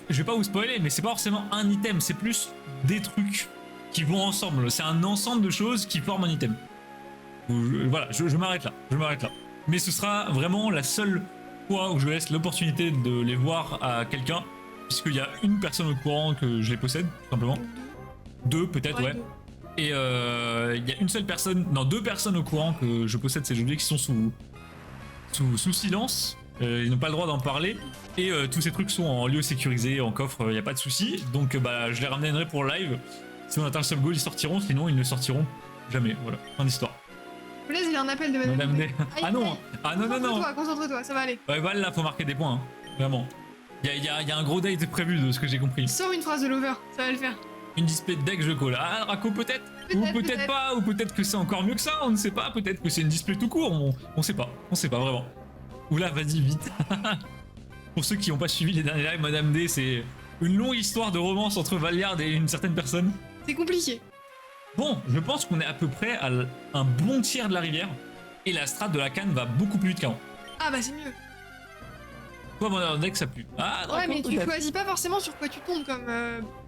Je vais pas vous spoiler, mais c'est pas forcément un item, c'est plus des trucs qui vont ensemble. C'est un ensemble de choses qui forment un item. Voilà, je m'arrête là. Mais ce sera vraiment la seule fois où je laisse l'opportunité de les voir à quelqu'un, puisqu'il y a une personne au courant que je les possède, tout simplement. Deux peut-être, ouais. Et il y a une seule personne, non, 2 personnes au courant que je possède ces objets qui sont sous silence. Ils n'ont pas le droit d'en parler. Et tous ces trucs sont en lieu sécurisé, en coffre, il n'y a pas de souci. Donc bah, je les ramènerai pour live. Si on atteint le sub goal, ils sortiront, sinon ils ne sortiront jamais. Voilà, fin d'histoire. Blaise, il a un appel de Madame D. Ah non, ah non, non. Concentre-toi, ça va aller. Ouais, Val, là, faut marquer des points, hein. Vraiment. Il y a un gros date prévu de ce que j'ai compris. Sors une phrase de Lover, ça va le faire. Une display de deck, je call. Ah, Draco, peut-être. Ou peut-être pas, ou peut-être que c'est encore mieux que ça, on ne sait pas. Peut-être que c'est une display tout court, on sait pas vraiment. Oula, vas-y, vite. Pour ceux qui n'ont pas suivi les derniers lives, Madame D, c'est une longue histoire de romance entre Valiard et une certaine personne. C'est compliqué. Bon, je pense qu'on est à peu près à un bon tiers de la rivière. Et la strat de la canne va beaucoup plus vite qu'avant. Ah bah c'est mieux. Toi, mon deck, ça pue. Ah, ouais, mais tu choisis pas forcément sur quoi tu tombes comme...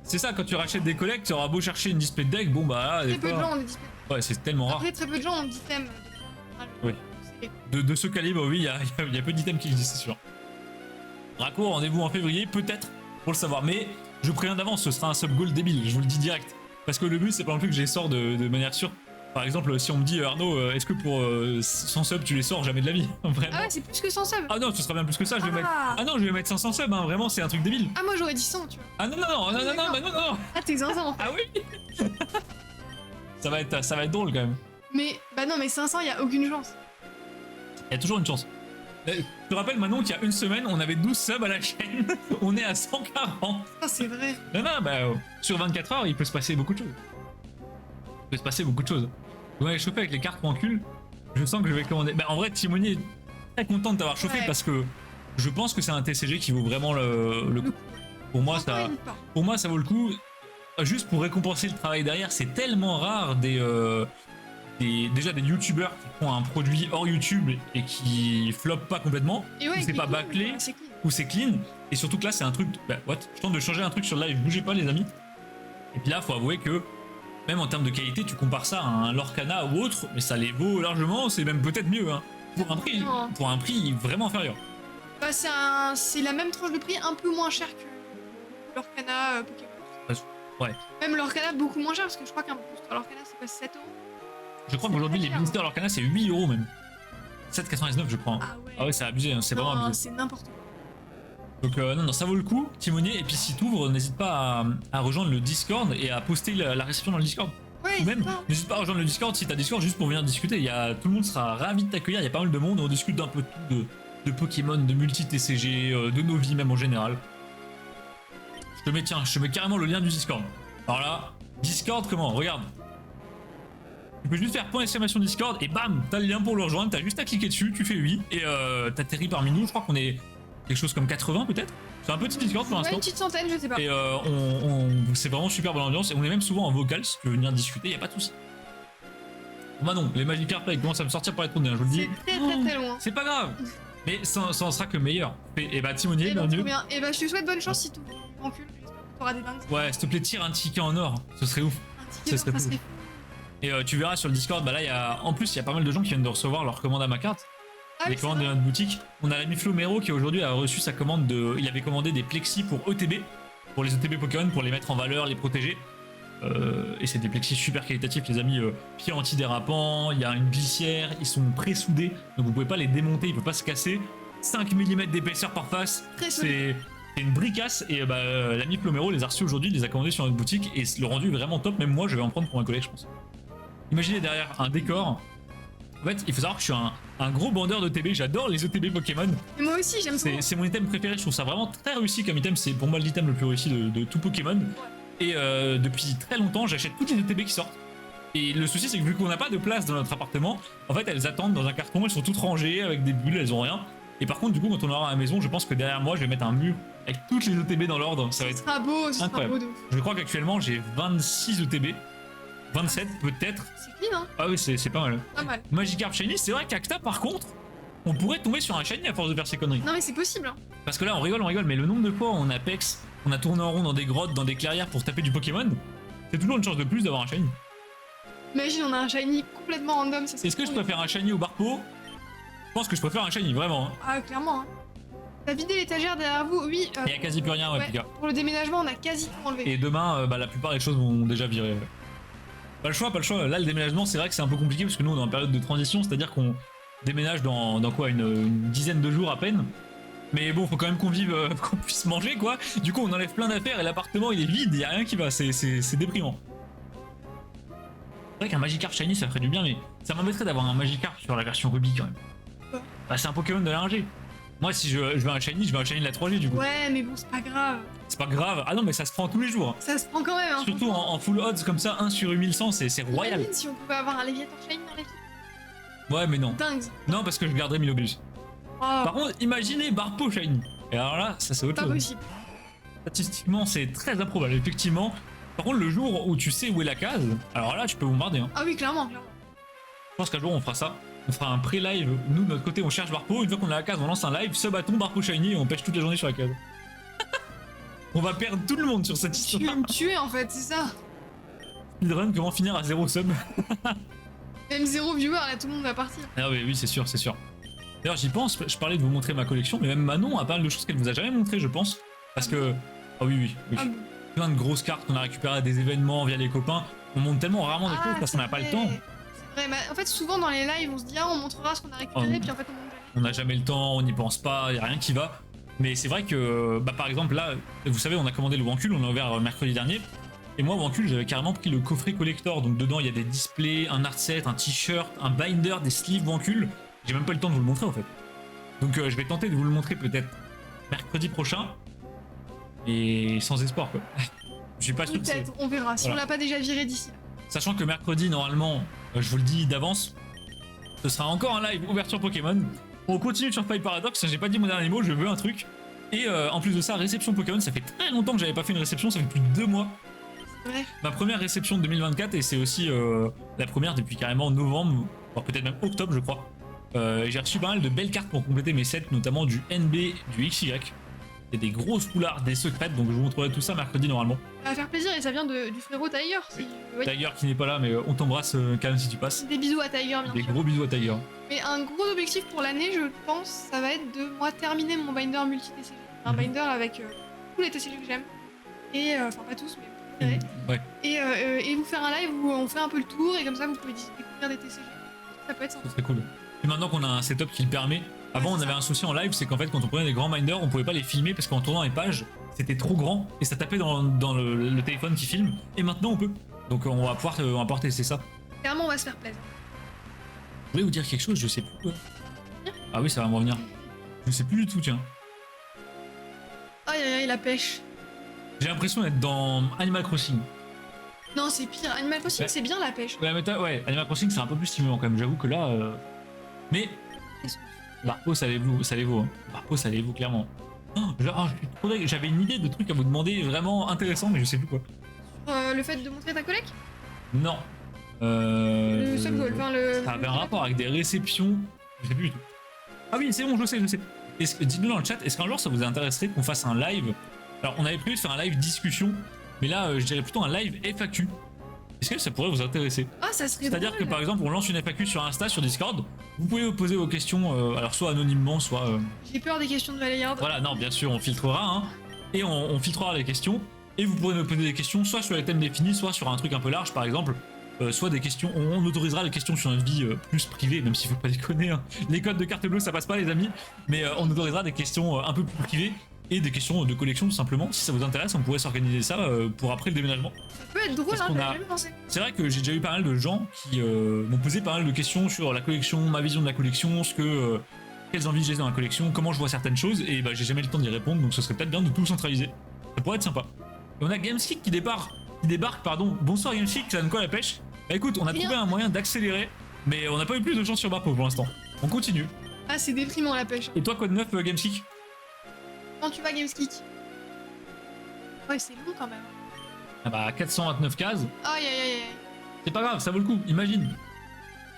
C'est ça, quand tu rachètes des collects, tu auras beau chercher une display de deck, bon bah là... Très peu de gens ont des displays. Ouais, c'est tellement rare. Après, très peu de gens ont d'items. Oui. De ce calibre, oui, il y a peu d'items qui existent, c'est sûr. Draco, rendez-vous en février, peut-être, pour le savoir. Mais je préviens d'avance, ce sera un sub-goal débile, je vous le dis direct. Parce que le but, c'est pas non plus que je les sors de manière sûre. Par exemple, si on me dit Arnaud, est-ce que pour 100 subs tu les sors jamais de la vie? Vraiment. Ah ouais, c'est plus que 100 subs. Ah non, ce sera bien plus que ça, je vais mettre. Ah. Ah non, je vais mettre 500 subs, hein, vraiment, c'est un truc débile. Ah, moi j'aurais dit 100, tu vois. Ah non, non, non, non, non, non, bah non, non. Ah, t'es zinzin en fait. Ah oui. Ça va être drôle quand même. Mais, bah non, mais 500, y a aucune chance. Il y a toujours une chance. Je te rappelle Manon qu'il y a une semaine, on avait 12 subs à la chaîne, on est à 140. Ah, c'est vrai. Non, non, bah sur 24 heures, il peut se passer beaucoup de choses. Il peut se passer beaucoup de choses. Vous m'avez chauffé avec les cartes en cul, je sens que je vais commander. Bah en vrai, Timonier est très content de t'avoir chauffé Ouais. parce que je pense que c'est un TCG qui vaut vraiment le coup. Pour moi, ça, pour moi, ça vaut le coup. Juste pour récompenser le travail derrière, c'est tellement rare déjà des youtubeurs qui font un produit hors YouTube et qui floppent pas complètement, Et ouais, ou c'est pas bâclé, c'est clean. ou c'est clean, et surtout que là c'est un truc, bah what, je tente de changer un truc sur le live, bougez pas les amis, et puis là faut avouer que même en termes de qualité tu compares ça à un Lorcana ou autre, mais ça les vaut largement, c'est même peut-être mieux, hein, pour un prix vraiment inférieur. Bah, c'est la même tranche de prix, un peu moins cher que l'Orcana Pokémon. Ouais. Même l'Orcana beaucoup moins cher, parce que je crois qu'un booster l'Orcana c'est pas 7 euros. Je crois qu'aujourd'hui les boosters Lorcana c'est 8 euros même, 7,99 je crois. Ah ouais. Ah ouais, c'est abusé, hein, c'est vraiment Non, abusé. c'est n'importe quoi. Donc non, non, ça vaut le coup, Timonier, et puis si t'ouvres, n'hésite pas à rejoindre le Discord et à poster la réception dans le Discord. Ouais, Ou même, pas. n'hésite pas à rejoindre le Discord si t'as Discord juste pour venir discuter. Tout le monde sera ravi de t'accueillir, il y a pas mal de monde, on discute d'un peu de tout, de Pokémon, de multi-TCG, de nos vies même en général. Je te mets carrément le lien du Discord. Alors là, Discord comment? Regarde. Tu peux juste faire point d'exclamation Discord et bam, t'as le lien pour le rejoindre, t'as juste à cliquer dessus, tu fais oui, et t'atterris parmi nous, je crois qu'on est quelque chose comme 80 peut-être. C'est un petit Discord pour Ouais, l'instant. une petite centaine, je sais pas. Et c'est vraiment super bonne ambiance, et on est même souvent en vocal si tu veux venir discuter, y a pas de soucis. Bah non, les Magikarp ils commencent à me sortir pour être trop bien, je vous le dis. C'est très loin. C'est pas grave, mais ça en sera que meilleur. Et bah Timonier, Et bah, bienvenue. trop bien. Et bah, je te souhaite bonne chance si tu en cul. J'espère que t'auras des dingues. Ouais, s'il te plaît, tire un ticket en or, ce serait ouf. Un Ça ticket, serait ça cool. serait. Et tu verras sur le Discord, bah là, en plus, il y a pas mal de gens qui viennent de recevoir leur commande à ma carte. Ah, Les oui, c'est commandes de vrai. notre boutique. On a l'ami Flomero qui aujourd'hui a reçu sa commande de. Il avait commandé des plexis pour ETB, pour les ETB Pokémon, pour les mettre en valeur, les protéger. Et c'est des plexis super qualitatifs, les amis. Pieds antidérapants, il y a une glissière, ils sont pré-soudés, donc vous pouvez pas les démonter, ils peuvent pas se casser. 5 mm d'épaisseur par face, Très solide. c'est une bricasse. Et l'ami Plomero les a reçus aujourd'hui, il les a commandés sur notre boutique et le rendu est vraiment top. Même moi, je vais en prendre pour un collègue, je pense. Imaginez derrière un décor. En fait, il faut savoir que je suis un gros bandeur d'ETB, j'adore les ETB Pokémon. Et moi aussi, j'aime trop. C'est mon item préféré, je trouve ça vraiment très réussi comme item. C'est pour moi l'item le plus réussi de tout Pokémon. Et depuis très longtemps, j'achète toutes les ETB qui sortent. Et le souci, c'est que vu qu'on n'a pas de place dans notre appartement, en fait, elles attendent dans un carton, elles sont toutes rangées avec des bulles, elles ont rien. Et par contre, du coup, quand on aura à la maison, je pense que derrière moi, je vais mettre un mur avec toutes les ETB dans l'ordre. Ça va Ce être sera beau, ce sera incroyable. beau de ouf. Je crois qu'actuellement, j'ai 26 ETB. 27 peut-être. C'est clean, hein. Ah oui, c'est pas mal. Pas mal. Magikarp Shiny, c'est vrai qu'Acta, par contre, on pourrait tomber sur un Shiny à force de faire ces conneries. Non, mais c'est possible, hein. Parce que là, on rigole, mais le nombre de fois en Apex, on a tourné en rond dans des grottes, dans des clairières pour taper du Pokémon, c'est toujours une chance de plus d'avoir un Shiny. Imagine, on a un shiny complètement random. Ça serait Est-ce que je trop bien. préfère un Shiny au Barpo? Je pense que je préfère un Shiny, vraiment. Hein. Ah, clairement, hein. T'as vidé l'étagère derrière vous? Oui. Il y a quasi plus rien, ouais, ouais, les gars. pour le déménagement, on a quasi tout enlevé. Et demain, la plupart des choses vont déjà virer. Pas le choix, pas le choix. Là, le déménagement, c'est vrai que c'est un peu compliqué parce que nous, on est en période de transition, c'est-à-dire qu'on déménage dans quoi, une dizaine de jours à peine. Mais bon, faut quand même qu'on vive, qu'on puisse manger, quoi. Du coup, on enlève plein d'affaires et l'appartement, il est vide, il y a rien qui va. C'est déprimant. C'est vrai qu'un Magikarp Shiny, ça ferait du bien, mais ça m'embêterait d'avoir un Magikarp sur la version Ruby quand même. Quoi? Bah, c'est un Pokémon de la 1G. Moi, si je veux un Shiny, je veux un Shiny de la 3G, du coup. Ouais, mais bon, c'est pas grave. C'est pas grave. Ah non, mais ça se prend tous les jours. Ça se prend quand même, hein. Surtout en full odds comme ça, 1 sur 1100, c'est royal. Imagine si on pouvait avoir un Léviator shiny dans l'équipe. Ouais, mais non. Dingue. Non, parce que je garderai Milobius. Oh, Par contre, imaginez Barpo Shiny. Et alors là, ça c'est autre pas chose. possible. Statistiquement, c'est très improbable, effectivement. Par contre, le jour où tu sais où est la case, alors là, tu peux bombarder. Hein. Ah oui, clairement, clairement. Je pense qu'un jour, on fera ça. On fera un pré-live. Nous, de notre côté, on cherche Barpo. Une fois qu'on a la case, on lance un live, sub-bâton, Barpo Shiny, et on pêche toute la journée sur la case. On va perdre tout le monde sur cette Tu veux histoire. me tuer, en fait, c'est ça. Speedrun, comment finir à 0 sub? Même 0 viewer, là, tout le monde va partir. Ah oui, oui, c'est sûr, c'est sûr. D'ailleurs, j'y pense, je parlais de vous montrer ma collection, mais même Manon a pas mal de choses qu'elle vous a jamais montré, je pense. Parce que. Ah oui, oui, oui. Ah bon. Plein de grosses cartes qu'on a récupérées à des événements via les copains. On monte tellement rarement des choses parce qu'on n'a pas le temps. Ouais, bah, en fait, souvent dans les lives, on se dit ah, on montrera ce qu'on a récupéré, puis en fait, on montre jamais. On n'a jamais le temps, on n'y pense pas, il n'y a rien qui va. Mais c'est vrai que, bah, par exemple, là, vous savez, on a commandé le Wancul, on l'a ouvert mercredi dernier. Et moi, Wancul, j'avais carrément pris le coffret collector. Donc dedans, il y a des displays, un art set, un t-shirt, un binder, des sleeves Wancul. J'ai même pas eu le temps de vous le montrer en fait. Donc je vais tenter de vous le montrer peut-être mercredi prochain. Et sans espoir quoi. Je suis pas sûr que c'est... Peut-être, on verra, si on l'a pas déjà viré d'ici. Sachant que mercredi, normalement, je vous le dis d'avance, ce sera encore un live ouverture Pokémon. On continue sur Five Paradox, j'ai pas dit mon dernier mot, je veux un truc. Et en plus de ça, réception Pokémon, ça fait très longtemps que j'avais pas fait une réception, ça fait plus de 2 mois. Ouais. Ma première réception de 2024 et c'est aussi la première depuis carrément novembre, voire peut-être même octobre je crois. J'ai reçu pas mal de belles cartes pour compléter mes sets, notamment du NB, du XY. Et des grosses coulards, des secrètes, donc je vous montrerai tout ça mercredi normalement. Ça va faire plaisir et ça vient du frérot Tiger. Oui. Tiger qui n'est pas là, mais on t'embrasse quand même si tu passes. Des bisous à Tiger, bien Des sûr. gros bisous à Tiger. Mais un gros objectif pour l'année, je pense, ça va être de moi terminer mon binder multi-TCG. Un binder avec tous les TCG que j'aime. Et enfin, pas tous, mais mes préférés. Ouais, Et vous faire un live où on fait un peu le tour et comme ça vous pouvez découvrir des TCG. Ça peut être sympa. ça serait cool. Et maintenant qu'on a un setup qui le permet, avant on avait un souci en live, c'est qu'en fait quand on prenait des grands binders, on pouvait pas les filmer parce qu'en tournant les pages, c'était trop grand et ça tapait dans le téléphone qui filme. Et maintenant on peut. Donc on va pouvoir tester ça. Clairement, on va se faire plaisir. Je voulais vous dire quelque chose, je sais plus quoi. Ah oui, ça va me revenir. Je sais plus du tout, tiens. Aïe aïe aïe, la pêche. J'ai l'impression d'être dans Animal Crossing. Non, c'est pire. Animal Crossing, Ouais. c'est bien la pêche. Ouais, mais ouais, Animal Crossing c'est un peu plus stimulant quand même, j'avoue que là. Mais Barpo, ça allez-vous, hein. Barpo, ça allez-vous clairement. Oh, je suis trop dingue. J'avais une idée de truc à vous demander vraiment intéressant, mais je sais plus quoi. Le fait de montrer ta collègue Non. Le subgoal, enfin le. Ça avait un rapport avec des réceptions. Je sais plus du tout. Ah oui, c'est bon, je sais. Dites-nous dans le chat, est-ce qu'un jour ça vous intéresserait qu'on fasse un live? Alors, on avait prévu de faire un live discussion, mais là, je dirais plutôt un live FAQ. Est-ce que ça pourrait vous intéresser? Ah, ça serait C'est-à-dire que drôle. par exemple, on lance une FAQ sur Insta, sur Discord. Vous pouvez vous poser vos questions, alors soit anonymement, soit. J'ai peur des questions de Valéard. Voilà, non, bien sûr, on filtrera, hein. Et on filtrera les questions. Et vous pourrez nous poser des questions, soit sur les thèmes définis, soit sur un truc un peu large, par exemple. Soit des questions, on autorisera les questions sur notre vie plus privée, même s'il faut pas déconner. Hein. Les codes de carte bleue, ça passe pas, les amis. Mais on autorisera des questions un peu plus privées et des questions de collection, tout simplement. Si ça vous intéresse, on pourrait s'organiser ça pour après le déménagement. Ça peut être drôle, Parce hein, qu'on j'avais a- jamais pensé. C'est vrai que j'ai déjà eu pas mal de gens qui m'ont posé pas mal de questions sur la collection, ma vision de la collection, quelles envies j'ai dans la collection, comment je vois certaines choses, et bah j'ai jamais le temps d'y répondre, donc ce serait peut-être bien de tout centraliser. Ça pourrait être sympa. Et on a Gameskick qui débarque, pardon. Bonsoir Gameskick, ça donne quoi la pêche? Bah écoute, on a trouvé un moyen d'accélérer, mais on n'a pas eu plus de chance sur Barpo pour l'instant. On continue. Ah, c'est déprimant la pêche. Et toi, quoi de neuf, Gameskick? Quand tu vas Gameskick. Ouais, c'est long quand même. Ah bah 429 cases, Aïe aïe aïe aïe. c'est pas grave, ça vaut le coup, imagine.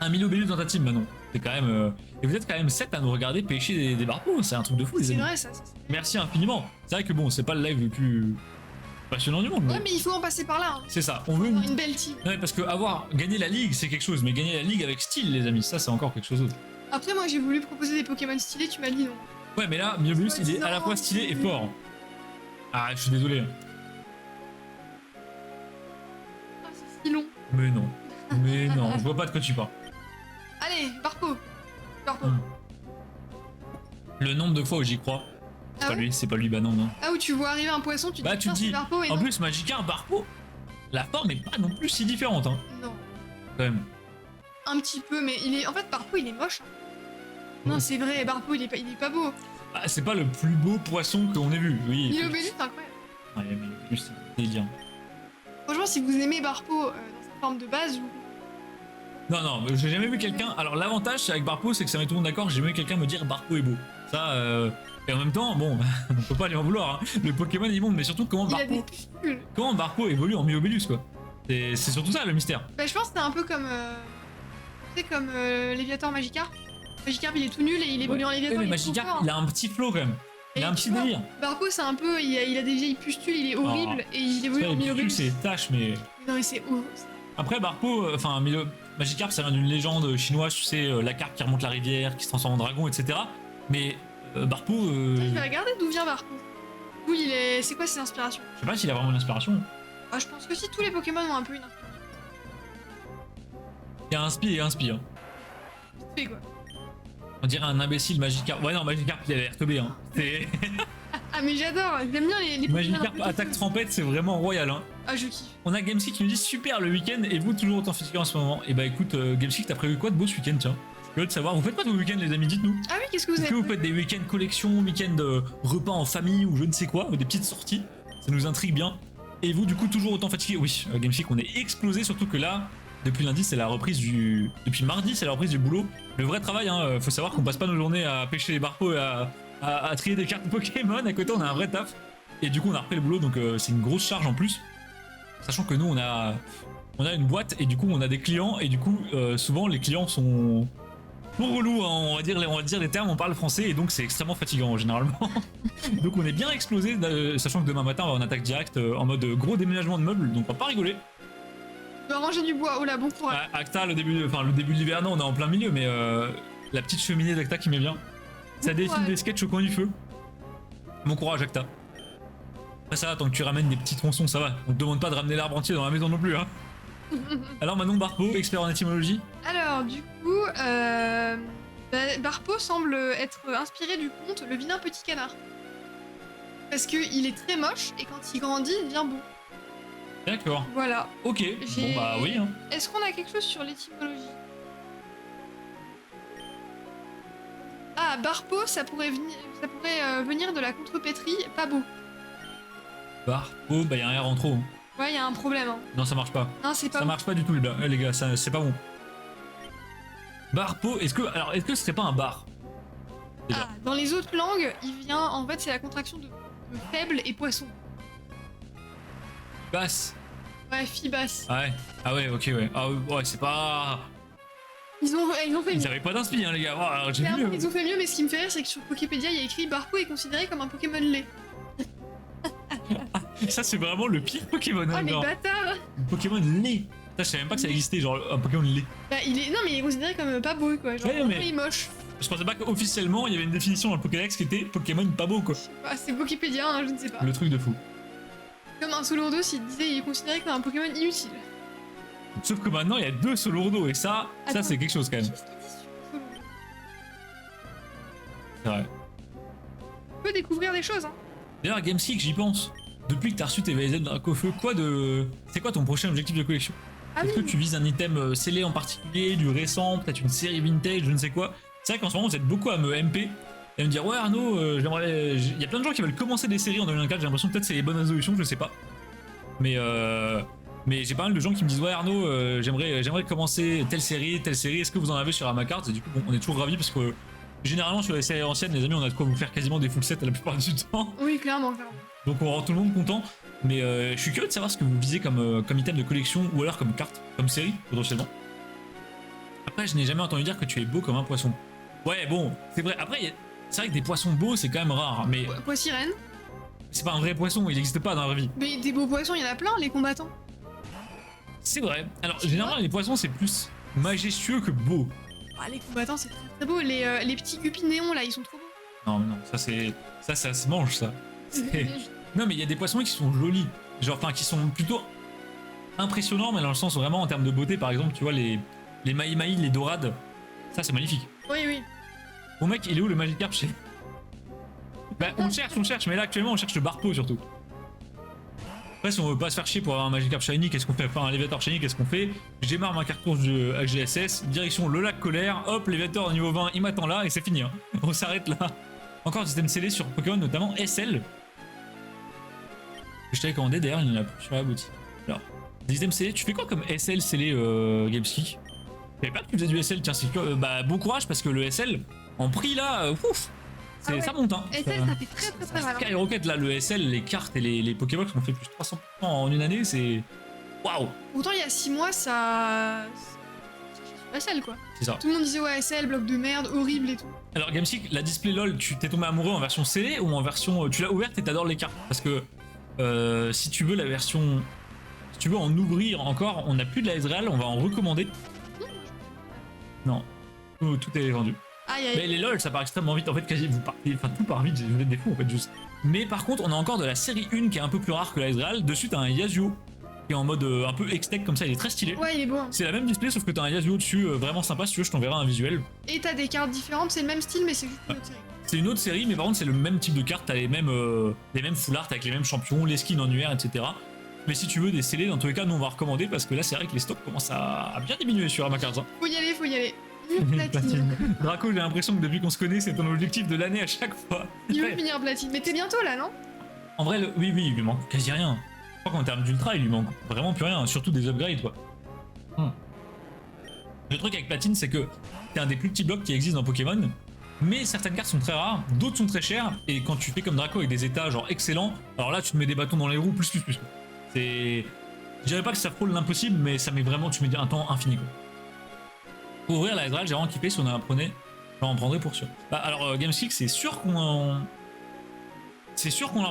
Un Milobellus dans ta team, Manon. C'est quand même. Et vous êtes quand même 7 à nous regarder pêcher des Barpo, c'est un truc de fou, les C'est amis. vrai ça. Merci infiniment. C'est vrai que bon, c'est pas le live le plus passionnant du monde. Ouais, mais il faut en passer par là. Hein. C'est ça, on veut Avoir une belle team. Ouais, parce que gagner la ligue, c'est quelque chose, mais gagner la ligue avec style, les amis, ça c'est encore quelque chose d'autre. Après, moi j'ai voulu proposer des Pokémon stylés, tu m'as dit non. Ouais, mais là, Miobulus, il est à la fois stylé et fort. Ah, je suis désolé. Ah, c'est si long. Mais non. Mais non, je vois pas de quoi tu parles. Allez, Barpo. Barpo. Le nombre de fois où j'y crois. Ah ouais C'est pas lui, bah non. Ah, où tu vois arriver un poisson, tu te Bah, dis tu te putain, c'est dis. Barpo et En non. plus, Magikarp, Barpo, la forme est pas non plus si différente, hein, Non. quand même. Un petit peu, mais il est. En fait, Barpo il est moche. Hein. Non, Ouais. c'est vrai, Barpo il est pas beau. Ah, c'est pas le plus beau poisson qu'on ait vu, oui. Milobellus, c'est incroyable. Ouais, mais Milobellus, c'est délire. Franchement, si vous aimez Barpo dans sa forme de base, je vous. Non, j'ai jamais vu quelqu'un. Alors, l'avantage c'est avec Barpo, c'est que ça met tout le monde d'accord. J'ai jamais vu quelqu'un me dire Barpo est beau. Ça, et en même temps, bon, on peut pas lui en vouloir. Hein. Le Pokémon est immonde, mais surtout comment Il a des Barpo, pustules. évolue en Milobellus, quoi. C'est surtout ça le mystère. Bah, je pense que c'est un peu comme. Tu sais, comme Léviator Magikarp. Magikarp il est tout nul et il évolue en Léviator. mais il est trop Magikarp, fort. il a un petit flow quand même. Il a Et un petit tu vois, délire. Barpo, c'est un peu. Il a des vieilles pustules, il est horrible et il évolue Ça, en les Milobellus. picules, c'est tâche, mais. Non, mais c'est horrible. Après, Barpo, enfin, Magikarp, ça vient d'une légende chinoise, tu sais, la carpe qui remonte la rivière, qui se transforme en dragon, etc. Mais Barpo, Je vais regarder d'où vient Barpo. D'où il est. C'est quoi ses inspirations? je sais pas s'il a vraiment une inspiration. Ah, je pense que si tous les Pokémon ont un peu une inspiration. Il y a un spi et un spi. Hein. Vite fait, quoi. On dirait un imbécile Magikarp. Ouais, non, Magikarp, il avait RTB. Hein. C'est. Ah, mais j'adore, j'aime bien les Magikarp attaque trempette, c'est vraiment royal. Hein. Ah, je kiffe. On a Gamesky qui nous dit super le week-end et vous toujours autant fatigué en ce moment. Et bah écoute, Gamesky, t'as prévu quoi de beau ce week-end, tiens? Je suis curieux de savoir. Vous faites quoi de vos week-ends, les amis? Dites-nous. Ah oui, qu'est-ce que vous Est-ce avez que vous faites des week-ends collection, week-end repas en famille ou je ne sais quoi, des petites sorties? Ça nous intrigue bien. Et vous, du coup, toujours autant fatigué? Oui, Gamesky, on est explosé, surtout que là, depuis lundi, c'est la reprise du. Depuis mardi, c'est la reprise du boulot. Le vrai travail, hein. Faut savoir qu'on passe pas nos journées à pêcher les barpeaux et à trier des cartes Pokémon. À côté, on a un vrai taf. Et du coup, on a repris le boulot, donc c'est une grosse charge en plus. Sachant que nous, on a une boîte et du coup, on a des clients. Et du coup, souvent, les clients sont trop relous, hein, on va dire les termes, on parle français. Et donc, c'est extrêmement fatigant, généralement. Donc, on est bien explosé, sachant que demain matin, on va en attaque directe en mode gros déménagement de meubles. Donc, on va pas rigoler. Tu dois ranger du bois, oh là, bon courage. Acta, le début de l'hiver, non, on est en plein milieu, mais la petite cheminée d'Acta qui met bien. Ça dessine des sketchs au coin du feu. Bon courage, Acta. Après ça va, tant que tu ramènes des petits tronçons, ça va. On te demande pas de ramener l'arbre entier dans la maison non plus, hein. Alors Manon Barpo, expert en étymologie. Alors, du coup, Barpo semble être inspiré du conte Le vilain petit canard. Parce qu'il est très moche et quand il grandit, il devient beau. D'accord. Voilà. Ok. Bon bah oui. Hein. Est-ce qu'on a quelque chose sur l'étymologie? Ah, Barpo, ça pourrait venir de la contrepétrie pas beau. Barpo, bah y'a un R en trop. Hein. Ouais, il y a un problème. Hein. Non, ça marche pas. Non, c'est pas ça bon. marche pas du tout, les gars, c'est pas bon. Barpo, est-ce que ce serait pas un bar? Ah, dans les autres langues, il vient. En fait, c'est la contraction de faible et poisson. Basse. Ouais, fille basse. Ah ouais. Ah ouais, ok, ouais. Ah ouais, c'est pas. Ils ont fait Ils mieux. avaient pas d'inspi, hein, les gars. Oh, j'ai Clairement, vu. ils ont fait mieux, mais ce qui me fait rire, c'est que sur Wikipédia, il y a écrit Barpo est considéré comme un Pokémon lait. Ça, c'est vraiment le pire Pokémon. Oh, Hein, les genre. bâtards! Pokémon lait. Ça, je savais même pas que ça existait, genre un Pokémon lait. Bah, il est. Non, mais il est considéré comme pas beau, quoi. Genre, Ouais, mais- il est moche. Je pensais pas qu'officiellement il y avait une définition dans le Pokédex qui était Pokémon pas beau, quoi. Ah, c'est Wikipédia, hein, je ne sais pas. Le truc de fou. Comme un Solourdos, il disait il est considéré comme un Pokémon inutile. Sauf que maintenant il y a 2 Solourdos et ça Attends. c'est quelque chose quand même. Qu'est-ce qu'il dit sur Solourdos? C'est vrai. On peut découvrir des choses, hein. D'ailleurs, Gamesky, j'y pense. Depuis que t'as reçu tes VZ d'un coffre, c'est quoi ton prochain objectif de collection? Ah Est-ce oui, que tu vises un item scellé en particulier, du récent, peut-être une série vintage, je ne sais quoi? C'est vrai qu'en ce moment vous êtes beaucoup à me MP et à me dire ouais Arnaud, il y a plein de gens qui veulent commencer des séries en 2024, j'ai l'impression que peut-être c'est les bonnes résolutions, je sais pas. Mais j'ai pas mal de gens qui me disent ouais Arnaud, j'aimerais commencer telle série, est-ce que vous en avez sur Amacart? Et du coup bon, on est toujours ravis parce que généralement sur les séries anciennes les amis on a de quoi vous faire quasiment des full sets la plupart du temps. oui, clairement, clairement. Donc on rend tout le monde content. Mais je suis curieux de savoir ce que vous visez comme item de collection ou alors comme carte, comme série potentiellement. Après je n'ai jamais entendu dire que tu es beau comme un poisson. Ouais bon, c'est vrai. Après c'est vrai que des poissons beaux c'est quand même rare. Mais Poissirène. c'est pas un vrai poisson, il n'existe pas dans la vraie vie. Mais des beaux poissons, il y en a plein, les combattants. C'est vrai. Alors généralement les poissons c'est plus majestueux que beau. Ah, les combattants, c'est très très beau. Les petits guppies néons, là, ils sont trop beaux. Non mais non, ça se mange ça. Non mais il y a des poissons qui sont jolis. Genre enfin qui sont plutôt impressionnants mais dans le sens vraiment en termes de beauté par exemple tu vois les maï-maï, les dorades. Ça c'est magnifique. Oui, oui. Bon mec, il est où le Magikarp chez... Bah on cherche, mais là actuellement on cherche le Barpo surtout. Après si on veut pas se faire chier pour avoir un Magikarp Shiny, qu'est-ce qu'on fait? Enfin un Léviator Shiny, qu'est-ce qu'on fait? Je démarre ma cartouche de HGSS, direction le lac Colère, hop, Léviator niveau 20, il m'attend là et c'est fini. Hein. On s'arrête là. Encore des systèmes scellés sur Pokémon, notamment SL. Que je t'avais commandé d'ailleurs, il y en a plus sur la boutique. Alors, des items scellés, tu fais quoi comme SL scellé Gamesky? Je savais pas que tu faisais du SL, tiens, c'est que bah bon courage parce que le SL, en prix là, ouf, Ah ouais. ça monte hein. SL, ça fait très très très mal. Hein. Skyrocket là, le SL, les cartes et les Pokémon qui ont fait plus de 300% en une année, c'est. Waouh! Pourtant, il y a 6 mois, ça. SL quoi. C'est ça. Tout le monde disait ouais, SL, bloc de merde, horrible et tout. Alors Gamesky, la display LOL, tu t'es tombé amoureux en version scellée ou en version. Tu l'as ouverte et t'adores les cartes? Parce que si tu veux la version. Si tu veux en ouvrir encore, on n'a plus de la Ezreal, on va en recommander. Non, tout est vendu. Aïe aïe. Mais les LOL ça part extrêmement vite, en fait quasi vous partez, enfin tout part vite, vous êtes des fous en fait juste. Mais par contre on a encore de la série 1 qui est un peu plus rare que la Ezreal, dessus t'as un Yasuo. qui est en mode un peu X-Tech comme ça, il est très stylé. Ouais, il est beau. Hein. C'est la même display sauf que t'as un Yasuo dessus, vraiment sympa, si tu veux je t'enverrai un visuel. Et t'as des cartes différentes, c'est le même style mais c'est juste une autre série. C'est une autre série mais par contre c'est le même type de carte, t'as les mêmes full art avec les mêmes champions, les skins en UR, etc. Mais si tu veux des scellés, dans tous les cas nous on va recommander parce que là c'est vrai que les stocks commencent à bien diminuer sur Amacards. Hein. Faut y aller, faut y aller. Platine. Draco, j'ai l'impression que depuis qu'on se connaît, c'est ton objectif de l'année à chaque fois. Il veut finir platine. Mais t'es bientôt là, non? En vrai, oui, il lui manque quasi rien. Je crois qu'en termes d'ultra, il lui manque vraiment plus rien, surtout des upgrades, quoi. Le truc avec platine, c'est que c'est un des plus petits blocs qui existent dans Pokémon, mais certaines cartes sont très rares, d'autres sont très chères, et quand tu fais comme Draco avec des états genre excellents, alors là, tu te mets des bâtons dans les roues, plus. C'est... Je dirais pas que ça frôle l'impossible, mais ça met vraiment, tu mets un temps infini, quoi. Pour ouvrir la Ezreal, j'ai vraiment kiffé si on en apprenait. J'en en prendrais pour sûr. Bah, alors, Gamespeak, c'est sûr qu'on en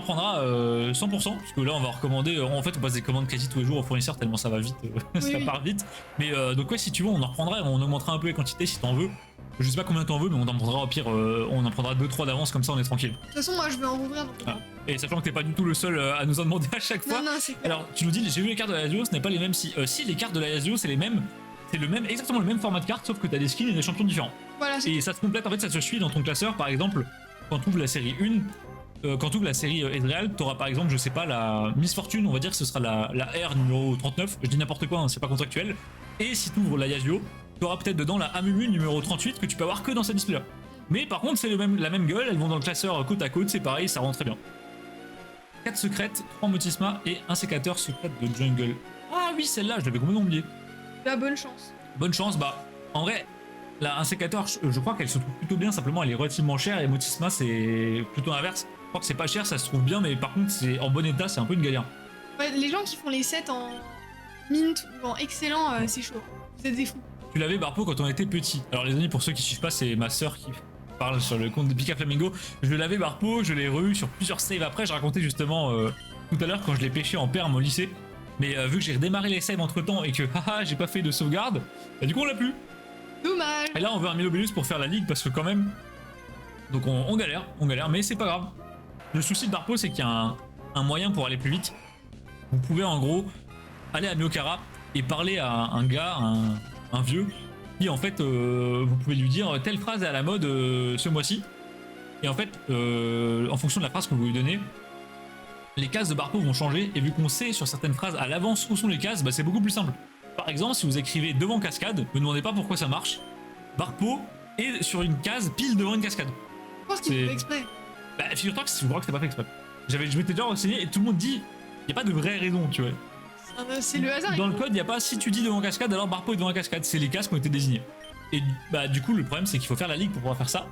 prendra 100%, parce que là, on va recommander. En fait, on passe des commandes quasi tous les jours aux fournisseurs, tellement ça va vite, ça part vite. Mais donc, ouais, si tu veux, on en reprendra, on augmentera un peu les quantités si t'en veux. Je sais pas combien t'en veux, mais on en prendra au pire, on en prendra 2-3 d'avance, comme ça on est tranquille. De toute façon, moi je vais en rouvrir. Donc... Ah. Et sachant que t'es pas du tout le seul à nous en demander à chaque fois. Non, c'est clair. Alors, tu nous dis, j'ai vu les cartes de la Yasuo, ce n'est pas les mêmes si. Si, les cartes de la Yasuo, c'est les mêmes. C'est exactement le même format de carte, sauf que t'as des skins et des champions différents. Voilà, et ça se complète, en fait, ça se suit dans ton classeur. Par exemple, quand tu ouvres la série 1, quand tu ouvres la série Ezreal, t'auras par exemple, je sais pas, la Miss Fortune, on va dire que ce sera la R numéro 39. Je dis n'importe quoi, hein, c'est pas contractuel. Et si tu ouvres la Yasuo, t'auras peut-être dedans la Amumu numéro 38 que tu peux avoir que dans cette display là. Mais par contre, c'est la même gueule, elles vont dans le classeur côte à côte, c'est pareil, ça rend très bien. 4 secrètes, 3 motisma et un sécateur secret de jungle. Ah oui, celle-là, je l'avais complètement oublié. La bonne chance. Bonne chance, bah en vrai, un sécateur, je crois qu'elle se trouve plutôt bien, simplement elle est relativement chère et Motisma c'est plutôt l'inverse. Je crois que c'est pas cher, ça se trouve bien, mais par contre c'est en bon état, c'est un peu une galère. Ouais, les gens qui font les sets en mint ou en excellent, c'est chaud. Vous êtes des fous. Tu l'avais Barpo quand on était petit. Alors les amis, pour ceux qui suivent pas, c'est ma sœur qui parle sur le compte de Pika Flamingo. Je l'avais Barpo, je l'ai re-eu sur plusieurs saves après, je racontais justement tout à l'heure quand je l'ai pêché en perm au lycée. Mais vu que j'ai redémarré les saves entre temps et que haha j'ai pas fait de sauvegarde, bah du coup on l'a plus. Dommage. Et là on veut un Milobellus pour faire la ligue parce que quand même. Donc on galère, mais c'est pas grave. Le souci de Barpo c'est qu'il y a un moyen pour aller plus vite. Vous pouvez en gros aller à Miokara et parler à un gars, un vieux, qui en fait vous pouvez lui dire telle phrase est à la mode ce mois-ci. Et en fait en fonction de la phrase que vous lui donnez, les cases de Barpo vont changer, et vu qu'on sait sur certaines phrases à l'avance où sont les cases, bah c'est beaucoup plus simple. Par exemple, si vous écrivez devant cascade, me demandez pas pourquoi ça marche, Barpo est sur une case pile devant une cascade. Je pense qu'il fait exprès. Bah figure-toi que je crois que c'était pas fait exprès. Je m'étais déjà renseigné et tout le monde dit, y a pas de vraie raison, tu vois. C'est le hasard. Dans le code, y a pas si tu dis devant cascade, alors Barpo est devant la cascade, c'est les cases qui ont été désignées. Et bah du coup, le problème c'est qu'il faut faire la ligue pour pouvoir faire ça.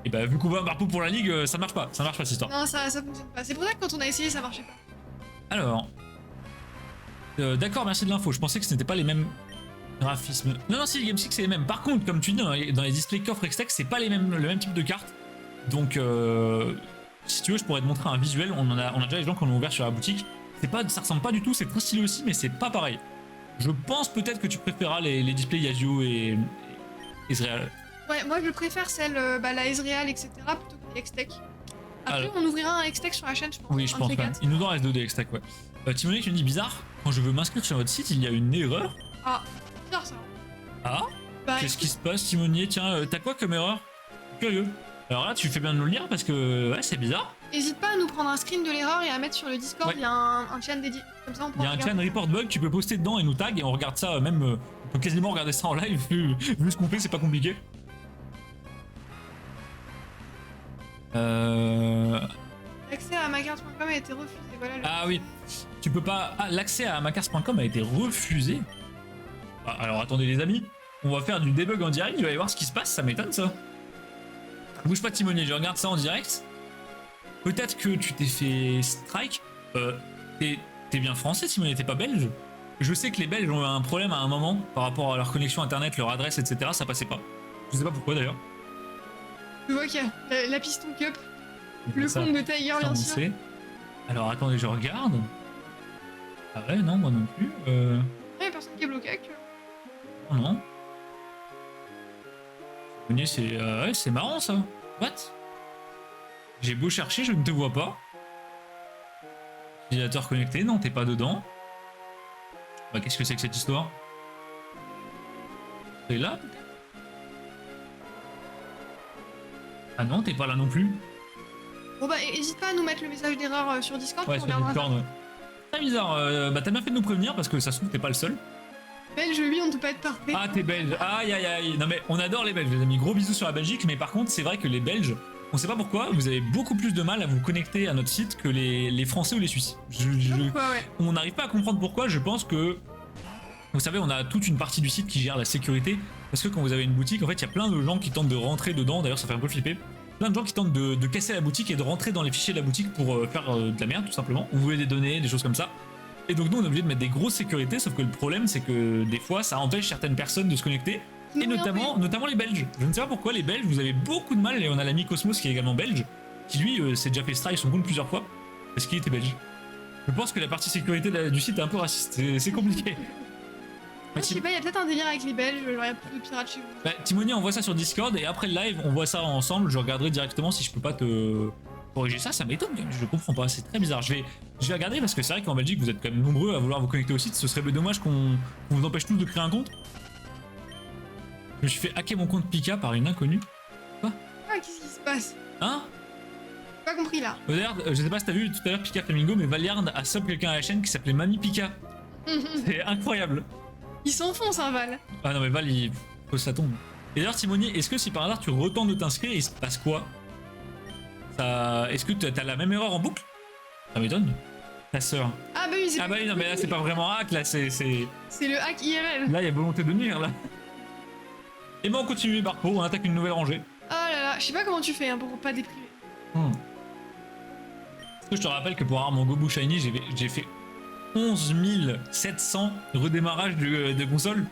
Et bah vu qu'on voit un Barpo pour la ligue, ça marche pas cette histoire. Non, ça fonctionne pas. C'est pour ça que quand on a essayé, ça marchait pas. Alors, d'accord, merci de l'info. Je pensais que ce n'était pas les mêmes graphismes. Non, si, Gamespeak c'est les mêmes. Par contre, comme tu dis, dans les displays coffre X-Tech, c'est pas le même type de carte. Donc, si tu veux, je pourrais te montrer un visuel. On a déjà des gens qui en ont ouvert sur la boutique. Ça ressemble pas du tout, c'est très stylé aussi, mais c'est pas pareil. Je pense peut-être que tu préféreras les displays Yasuo et Ezreal. Ouais, moi je préfère celle, la Ezreal, etc. plutôt que les X-Tech. Après, Alors, on ouvrira un X-Tech sur la chaîne, je pense. oui, je pense même. Il nous en reste 2 des X-Tech, ouais. Timonier qui nous dit bizarre, quand je veux m'inscrire sur votre site, il y a une erreur. Ah, bizarre ça. Ah Bah, qu'est-ce qui se passe, Timonier? Tiens, t'as quoi comme erreur? Curieux. Alors là, tu fais bien de nous le lire parce que, ouais, c'est bizarre. Hésite pas à nous prendre un screen de l'erreur et à mettre sur le Discord, Ouais. il y a un chat dédié. Comme ça, on Il pourra y a un regarder. clan report bug, tu peux poster dedans et nous tag et on regarde ça même. On peut quasiment regarder ça en live vu ce qu'on fait, c'est pas compliqué. L'accès à macarte.com a été refusé, voilà le... Ah oui, tu peux pas. Ah, l'accès à macars.com a été refusé. Ah, alors attendez les amis, on va faire du debug en direct, je vais aller voir ce qui se passe, ça m'étonne ça. Bouge pas Timonier, je regarde ça en direct. Peut-être que tu t'es fait strike. T'es bien français Timonier, t'es pas belge? Je sais que les Belges ont eu un problème à un moment par rapport à leur connexion internet, leur adresse, etc. Ça passait pas. Je sais pas pourquoi d'ailleurs. Tu vois qu'il y a la Piston Cup, le Ça, compte de Tiger, ça, on bien sûr. sait. Alors attendez, je regarde. Ah ouais, non, moi non plus. Ouais, y'a personne qui est bloqué actuellement. Non. Timonier, ouais, c'est marrant ça. What? J'ai beau chercher, je ne te vois pas. Utilisateur connecté, non, t'es pas dedans. Bah, qu'est-ce que c'est que cette histoire? T'es là, peut-être? Ah non, t'es pas là non plus. Bon bah, hésite pas à nous mettre le message d'erreur sur Discord, Ouais, on sur regardera Discord, ouais. Très bizarre. Bah, t'as bien fait de nous prévenir parce que ça se trouve, t'es pas le seul. ça. Belge, oui, on ne peut pas être parfait. Ah, t'es belge. Aïe, aïe, aïe. Non, mais on adore les Belges, les amis. Gros bisous sur la Belgique. Mais par contre, c'est vrai que les Belges, on sait pas pourquoi, vous avez beaucoup plus de mal à vous connecter à notre site que les Français ou les Suisses. Pourquoi, ouais. On n'arrive pas à comprendre pourquoi. Je pense que, vous savez, on a toute une partie du site qui gère la sécurité. Parce que quand vous avez une boutique, en fait, il y a plein de gens qui tentent de rentrer dedans. D'ailleurs, ça fait un peu flipper. Plein de gens qui tentent de casser la boutique et de rentrer dans les fichiers de la boutique pour faire de la merde, tout simplement. Vous voulez des données, des choses comme ça. Et donc nous on est obligé de mettre des grosses sécurités, sauf que le problème c'est que des fois ça empêche certaines personnes de se connecter, et notamment les Belges. Je ne sais pas pourquoi les Belges, vous avez beaucoup de mal, et on a l'ami Cosmos qui est également belge, qui lui s'est déjà fait strike son compte plusieurs fois, parce qu'il était belge. Je pense que la partie sécurité du site est un peu raciste, c'est compliqué. Je sais pas, il y a peut-être un délire avec les Belges, genre il y a plus de pirates chez vous. Bah, Timoni envoie ça sur Discord, et après le live on voit ça ensemble, je regarderai directement si je peux pas te corriger ça m'étonne, je comprends pas, c'est très bizarre. Je vais regarder parce que c'est vrai qu'en Belgique vous êtes quand même nombreux à vouloir vous connecter au site, ce serait dommage qu'on vous empêche tous de créer un compte. Je me suis fait hacker mon compte Pika par une inconnue. Quoi? Ah, qu'est-ce qui se passe? Hein? J'ai pas compris là. D'ailleurs, je sais pas si t'as vu tout à l'heure Pika Flamingo, mais Valiard a sub quelqu'un à la chaîne qui s'appelait Mamie Pika. C'est incroyable. Ils s'enfoncent, hein, Val. Ah non mais Val, il faut que ça tombe. Et d'ailleurs Timoni, est-ce que si par hasard tu retentes de t'inscrire, il se passe quoi? Est-ce que t'as la même erreur en boucle? Ça m'étonne. Ta sœur. Ah bah oui, c'est Ah bah oui, non mais là c'est pas vraiment hack, là c'est... C'est le hack IRL. Là il y a volonté de nuire là. Et ben on continue Barpo, on attaque une nouvelle rangée. Oh là là, je sais pas comment tu fais hein, pour pas déprimer. Est-ce que je te rappelle que pour avoir mon Gobu Shiny, j'ai fait 11 700 redémarrages de console.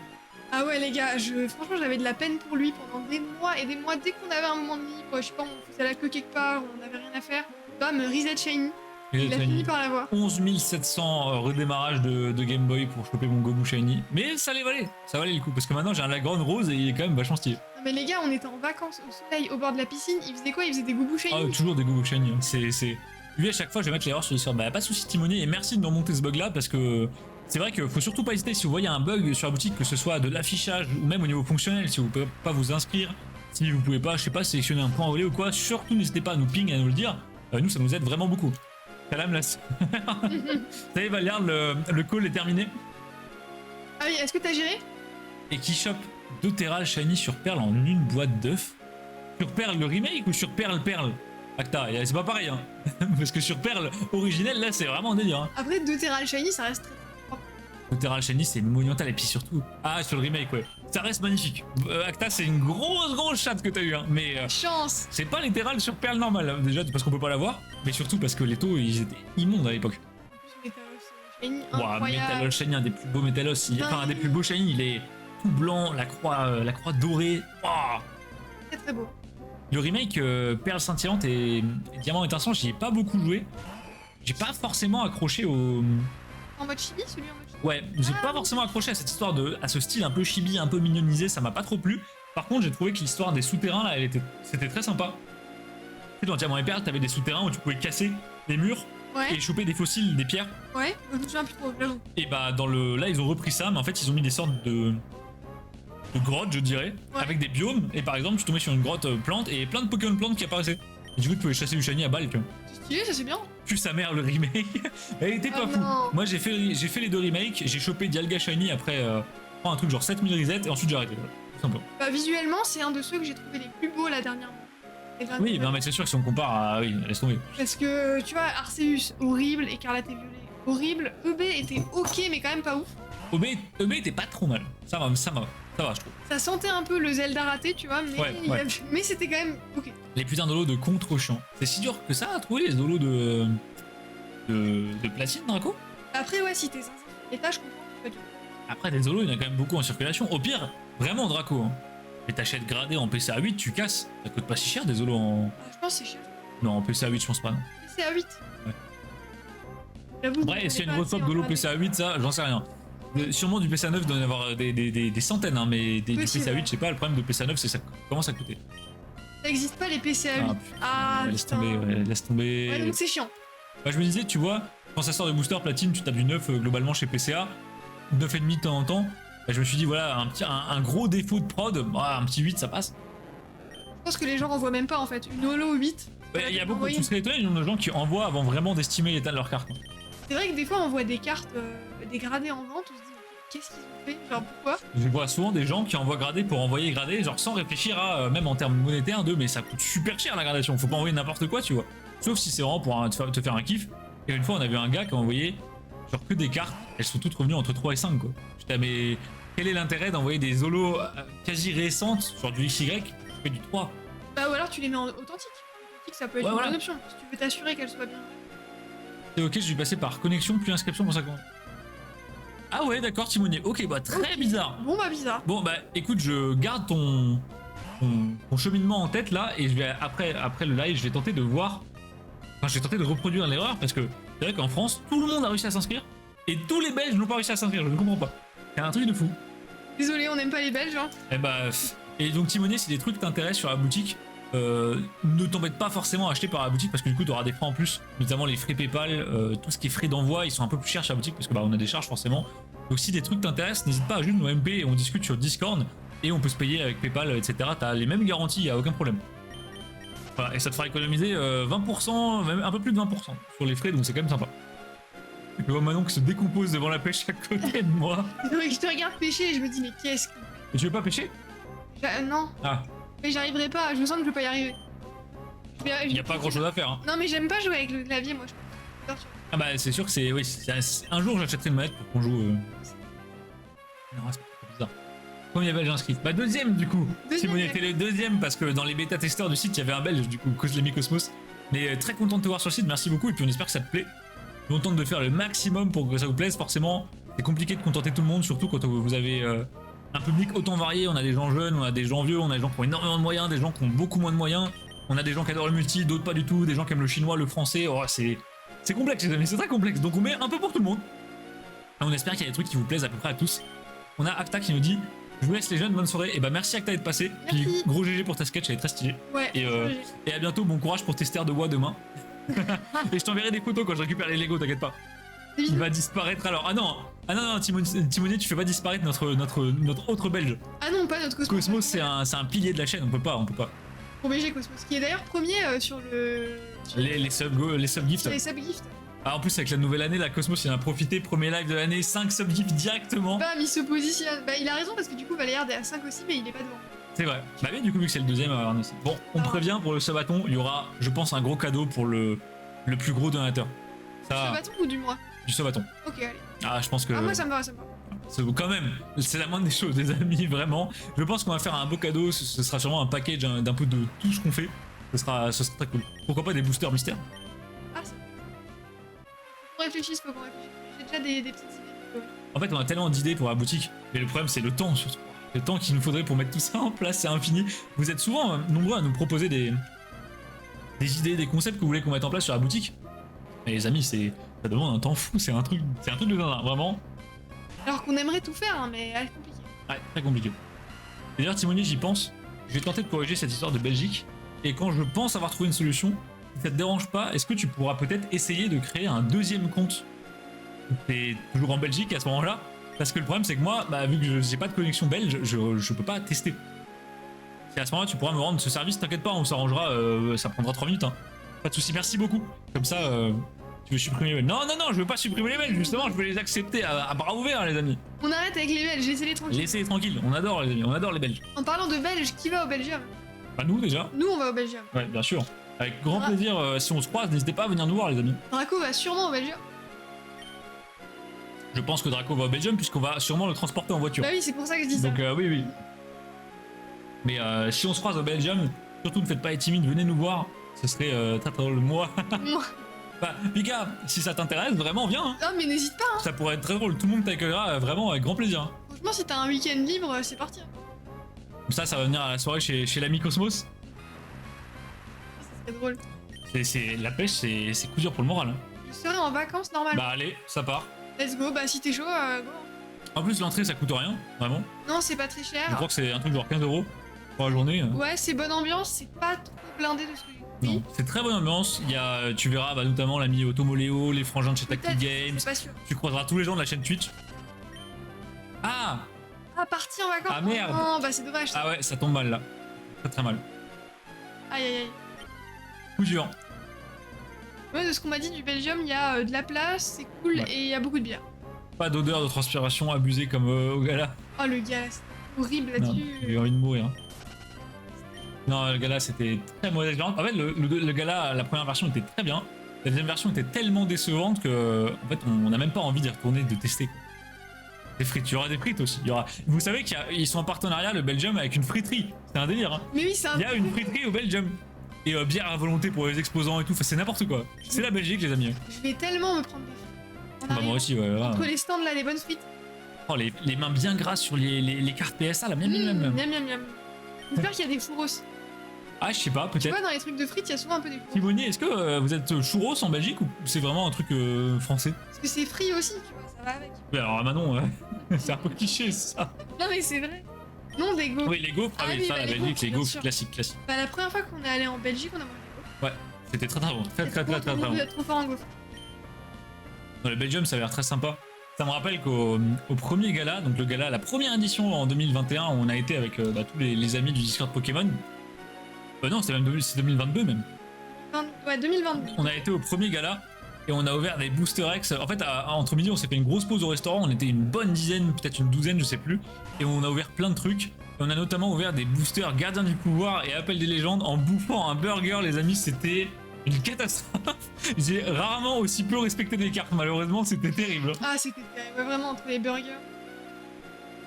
Ah ouais les gars, franchement j'avais de la peine pour lui pendant des mois et des mois. Dès qu'on avait un moment de libre, je sais pas, on faisait la queue quelque part, on avait rien à faire, bam, reset Shiny. Il a fini par l'avoir. 11 700 redémarrages de Game Boy pour choper mon Gobu Shiny. Mais ça les valait, ça valait le coup, parce que maintenant j'ai un Lagron rose et il est quand même vachement stylé. Non mais les gars, on était en vacances au soleil au bord de la piscine, il faisait quoi? Il faisait des Gobu Shiny. Ah toujours des Gobu Shiny, hein. C'est... Lui à chaque fois je vais mettre l'erreur sur Discord. Bah pas de soucis Timoni, et merci de nous remonter ce bug là, parce que c'est vrai qu'il faut surtout pas hésiter si vous voyez un bug sur la boutique, que ce soit de l'affichage ou même au niveau fonctionnel, si vous pouvez pas vous inscrire, si vous pouvez pas, je sais pas, sélectionner un point relais ou quoi, surtout n'hésitez pas à nous ping, à nous le dire. Nous ça nous aide vraiment beaucoup. Salam là. Ça y est Valiard, le call est terminé. Ah oui, est-ce que t'as géré? Et qui chope 2 Terral Shiny sur Perle en une boîte d'œufs. Sur Perle le remake ou sur Perle Acta, c'est pas pareil hein. Parce que sur Perle originelle là c'est vraiment un délire hein. Après 2 Terral Shiny ça reste très propre. 2 Terral Shiny c'est monumental, et puis surtout... Ah sur le remake ouais, ça reste magnifique. Acta c'est une grosse chatte que t'as eu hein. Mais chance. c'est pas les Terral sur Perle normale hein. Déjà parce qu'on peut pas l'avoir, mais surtout parce que les taux ils étaient immondes à l'époque. Shiny Wow, incroyable. Métalos Shiny, un des plus beaux Métalos, enfin un des plus beaux Shiny, il est tout blanc, la croix dorée. Wow. Très très beau. Le remake Perle scintillante et Diamant étincelant, j'y ai pas beaucoup joué. J'ai pas forcément accroché au... En mode chibi, celui en mode chibi. Ouais, j'ai pas forcément accroché à cette histoire à ce style un peu chibi, un peu mignonisé, ça m'a pas trop plu. Par contre, j'ai trouvé que l'histoire des souterrains là, c'était très sympa. Tu sais, dans Diamant et Perle, t'avais des souterrains où tu pouvais casser les murs Ouais. et choper des fossiles, des pierres. Ouais, je me souviens plus trop, j'avoue. Et bah là ils ont repris ça, mais en fait ils ont mis des sortes de grottes, je dirais, Ouais. avec des biomes. Et par exemple, tu tombais sur une grotte plante et plein de Pokémon plantes qui apparaissaient. Et du coup, tu pouvais chasser du shiny à balle, tu vois. C'est stylé, ça c'est bien. Puis sa mère, le remake. Elle était pas Oh fou. non. Moi, j'ai fait les 2 remakes. J'ai chopé Dialga Shiny après un truc genre 7000 resets et ensuite j'ai arrêté. Voilà. Tout simplement. Bah visuellement, c'est un de ceux que j'ai trouvé les plus beaux la dernière. Oui, non, mais c'est sûr que si on compare à. Oui, laisse tomber. Parce que tu vois, Arceus, horrible, Écarlate et Violet, horrible. EB était ok, mais quand même pas ouf. EB était pas trop mal. Ça va, je trouve. Ça sentait un peu le Zelda raté, tu vois, mais, Ouais. mais c'était quand même ok. Les putains de dolos de contre champ. C'est si dur que ça à trouver les dolos de platine, Draco. Après, ouais, si t'es sincère, les tâches, je comprends que c'est pas dur. Après, des zolos, il y en a quand même beaucoup en circulation. Au pire, vraiment Draco. Hein. Et t'achètes gradé en PCA 8, tu casses. Ça coûte pas si cher des zolos en. Ah, je pense que c'est cher. Non, en PCA 8, je pense pas. Non. C'est à 8. Ouais. J'avoue, Après, est-ce qu'il y a une grosse de l'eau PCA 8, ça, j'en sais rien. Sûrement du PCA 9, il doit y en avoir des centaines, hein, mais du PCA 8, je sais pas, le problème de PCA 9, c'est ça commence à coûter. Ça existe pas les PCA 8. Ah, Ah, laisse putain. tomber, ouais, laisse tomber. Ouais, donc c'est chiant. Bah, je me disais, tu vois, quand ça sort de booster platine, tu tapes du 9 globalement chez PCA. 9,5 de temps en temps. Bah, je me suis dit, voilà, un gros défaut de prod, un petit 8, ça passe. Je pense que les gens en voient même pas en fait. Une holo 8. Il y a beaucoup, tu serais étonné du nombre de gens qui envoient avant vraiment d'estimer l'état de leur carte. C'est vrai que des fois on voit des cartes dégradées en vente, on se dit qu'est-ce qu'ils ont fait, genre pourquoi? Je vois souvent des gens qui envoient grader pour envoyer grader, genre sans réfléchir à, même en termes monétaires, mais ça coûte super cher la gradation, faut pas envoyer n'importe quoi, tu vois. Sauf si c'est vraiment pour te faire un kiff. Et une fois on a vu un gars qui a envoyé genre que des cartes, elles sont toutes revenues entre 3 et 5 quoi. J'étais mais quel est l'intérêt d'envoyer des holos quasi récentes sur du XY qui fait du 3? Bah ou alors tu les mets en authentique. Ça peut être une bonne option, si tu veux t'assurer qu'elle soit bien. C'est ok, je vais passer par connexion puis inscription pour ça compte. Ah ouais, d'accord, Timonier. Ok, bah très bizarre. Bon bah bizarre. Bon bah écoute, je garde ton cheminement en tête là et je vais après le live, je vais tenter de voir. Enfin, je vais tenter de reproduire l'erreur parce que c'est vrai qu'en France, tout le monde a réussi à s'inscrire et tous les Belges n'ont pas réussi à s'inscrire. Je ne comprends pas. C'est un truc de fou. Désolé, on n'aime pas les Belges, hein. Et bah et donc Timonier, si des trucs t'intéressent sur la boutique, ne t'embête pas forcément à acheter par la boutique parce que du coup tu auras des frais en plus, notamment les frais PayPal, tout ce qui est frais d'envoi, ils sont un peu plus chers chez la boutique parce que bah on a des charges forcément. Donc si des trucs t'intéressent, n'hésite pas à juste nous MP et on discute sur Discord et on peut se payer avec PayPal, etc. T'as les mêmes garanties, y a aucun problème. Voilà, et ça te fera économiser 20%, même un peu plus de 20% sur les frais, donc c'est quand même sympa. Je vois Manon qui se décompose devant la pêche à côté de moi. Je te regarde pêcher et je me dis mais qu'est-ce que... Et tu veux pas pêcher? Non. Ah. Mais j'arriverai pas, je me sens que je vais pas y arriver. Il y a pas grand chose à faire. Hein. Non mais j'aime pas jouer avec le clavier moi. Ah bah c'est sûr que c'est... Oui, un jour j'achèterai une manette pour qu'on joue... Non, c'est pas bizarre. Combien belge inscrit? Bah deuxième du coup. Simon était le deuxième parce que dans les bêta testeurs du site il y avait un belge du coup, Kozlemi Cosmos. Mais très content de te voir sur le site, merci beaucoup et puis on espère que ça te plaît. On tente de faire le maximum pour que ça vous plaise. Forcément c'est compliqué de contenter tout le monde, surtout quand vous avez un public autant varié. On a des gens jeunes, on a des gens vieux, on a des gens qui ont énormément de moyens, des gens qui ont beaucoup moins de moyens. On a des gens qui adorent le multi, d'autres pas du tout, des gens qui aiment le chinois, le français. Oh, c'est complexe les amis, c'est très complexe. Donc on met un peu pour tout le monde. Et on espère qu'il y a des trucs qui vous plaisent à peu près à tous. On a Acta qui nous dit: je vous laisse les jeunes, bonne soirée. Et bah merci Acta d'être passé. Puis gros GG pour ta sketch, elle est très stylée. Ouais. Et à bientôt, bon courage pour tes stères de bois demain. Et je t'enverrai des photos quand je récupère les Lego, t'inquiète pas. Il va disparaître alors. Ah non, Timonier, tu fais pas disparaître notre autre belge. Ah non, pas notre Cosmos. Cosmos, c'est un pilier de la chaîne, on peut pas. Pour BG Cosmos, qui est d'ailleurs premier sur le. Les sub-gifts. Les sub-gifts. Ah, en plus, avec la nouvelle année, la Cosmos, il en a profité. Premier live de l'année, 5 sub-gifts directement. Bam, il se positionne. Bah, il a raison parce que du coup, Valériard est à 5 aussi, mais il est pas devant. C'est vrai. Bah, oui, du coup, vu que c'est le deuxième, bon, on prévient pour le subathon, il y aura, je pense, un gros cadeau pour le plus gros donateur. Du subathon ou du mois? Du subathon. Ok, allez. Ah, je pense que. Ah, moi, ça me va. Quand même, c'est la moindre des choses, les amis, vraiment. Je pense qu'on va faire un beau cadeau. Ce sera sûrement un package d'un peu de tout ce qu'on fait. Ce sera très cool. Pourquoi pas des boosters mystères? Ah, ça. Faut qu'on réfléchisse. J'ai déjà des petites idées. En fait, on a tellement d'idées pour la boutique. Mais le problème, c'est le temps, surtout. Le temps qu'il nous faudrait pour mettre tout ça en place, c'est infini. Vous êtes souvent nombreux à nous proposer des idées, des concepts que vous voulez qu'on mette en place sur la boutique. Mais les amis, ça demande un temps fou. C'est un truc de dingue, vraiment. Alors qu'on aimerait tout faire, hein, mais c'est compliqué. Ouais, très compliqué. D'ailleurs, Timonier, j'y pense. Je vais tenter de corriger cette histoire de Belgique. Et quand je pense avoir trouvé une solution, si ça te dérange pas, est-ce que tu pourras peut-être essayer de créer un deuxième compte? T'es toujours en Belgique à ce moment-là? Parce que le problème, c'est que moi, bah, vu que j'ai pas de connexion belge, je peux pas tester. Et à ce moment-là, tu pourras me rendre ce service, t'inquiète pas, on s'arrangera, ça prendra 3 minutes. Hein. Pas de soucis, merci beaucoup. Comme ça, tu veux supprimer les Belges? Non, je veux pas supprimer les Belges, justement, je veux les accepter à bras ouverts, les amis. On arrête avec les Belges, laissez-les tranquilles. Laissez-les tranquilles, on adore les amis, on adore les Belges. En parlant de Belges, qui va au Belgium? Bah nous déjà. Nous, on va au Belgium. Ouais, bien sûr. Avec grand plaisir, si on se croise, n'hésitez pas à venir nous voir, les amis. Draco va sûrement au Belgium. Je pense que Draco va au Belgium, puisqu'on va sûrement le transporter en voiture. Bah oui, c'est pour ça que je dis ça. Donc oui. Mais si on se croise au Belgium, surtout ne faites pas être timide, venez nous voir. Ce serait très drôle. Moi. Bah, Pika, si ça t'intéresse, vraiment, viens. Hein. Non, mais n'hésite pas. Hein. Ça pourrait être très drôle. Tout le monde t'accueillera vraiment avec grand plaisir. Hein. Franchement, si t'as un week-end libre, c'est parti. Comme ça va venir à la soirée chez l'ami Cosmos. C'est drôle. La pêche, c'est coup dur pour le moral. Hein. Je serai en vacances normalement. Bah, allez, ça part. Let's go. Bah, si t'es chaud, go. En plus, l'entrée, ça coûte rien, vraiment. Non, c'est pas très cher. Je crois que c'est un truc genre 15 € pour la journée. Ouais, c'est bonne ambiance, c'est pas trop blindé de ce que j'ai compris. Non, c'est très bonne ambiance. Tu verras notamment l'ami Automoléo, les frangins de chez Tactic Games. C'est pas sûr. Tu croiseras tous les gens de la chaîne Twitch. Ah. Ah, parti en vacances. Ah merde. Non, bah c'est dommage. Ah ouais, ça tombe mal là. Très très mal. Aïe aïe aïe. Coup dur. Ouais, de ce qu'on m'a dit du Belgium, il y a de la place, c'est cool Ouais. et il y a beaucoup de bière. Pas d'odeur de transpiration abusée comme au gala. Oh le gars, c'est horrible Non, là-dessus. j'ai eu envie de mourir. Hein. Non, le gala c'était très mauvaise expérience. En fait, le gala, la première version était très bien. La deuxième version était tellement décevante que, en fait, on n'a même pas envie d'y retourner, de tester. Quoi. Des frites, il y aura des frites aussi. Il y aura... Vous savez qu'ils sont en partenariat, le Belgium, avec une friterie. C'est un délire. Hein. Mais oui, c'est un. Il y a une friterie au Belgium. Et bière à volonté pour les exposants et tout. Enfin, c'est n'importe quoi. C'est la Belgique, les amis. Je vais tellement me prendre des frites. En Bah, arrivant. moi aussi, ouais. Voilà. Entre les stands là, les bonnes frites. Oh, les mains bien grasses sur les cartes PSA, là. Miam, miam, miam. Miam miam miam. J'espère qu'il y a des churros. Ah, je sais pas, Tu peut-être. vois, dans les trucs de frites, il y a souvent un peu des churros. Timoni, est-ce que vous êtes churros en Belgique ou c'est vraiment un truc français? Parce que c'est frit aussi, tu vois, ça va avec. Oui, alors Manon, c'est un peu cliché ça. Non, mais c'est vrai. Non, des gaufres. Oui, les gaufres, ah Ah oui, oui, ça, bah, la les Belgique, gaufres, les bien gaufres, sûr. classique, classique. Bah, la première fois qu'on est allé en Belgique, on a mangé des gaufres. Ouais, c'était très très bon, très bon. Trop fort en gaufres. Non, le Belgium, ça a l'air très sympa. Ça me rappelle qu'au premier gala, donc le gala, la première édition en 2021, où on a été avec tous les amis du Discord Pokémon. Non, c'est 2022 même. Ouais, 2022. On a été au premier gala et on a ouvert des Booster X. En fait, entre midi, on s'est fait une grosse pause au restaurant. On était une bonne dizaine, peut-être une douzaine, je sais plus. Et on a ouvert plein de trucs. Et on a notamment ouvert des boosters Gardiens du Pouvoir et Appel des Légendes en bouffant un burger, les amis. C'était une catastrophe. J'ai rarement aussi peu respecté des cartes, malheureusement, c'était terrible. Ah, c'était terrible. Ouais, vraiment, entre les burgers.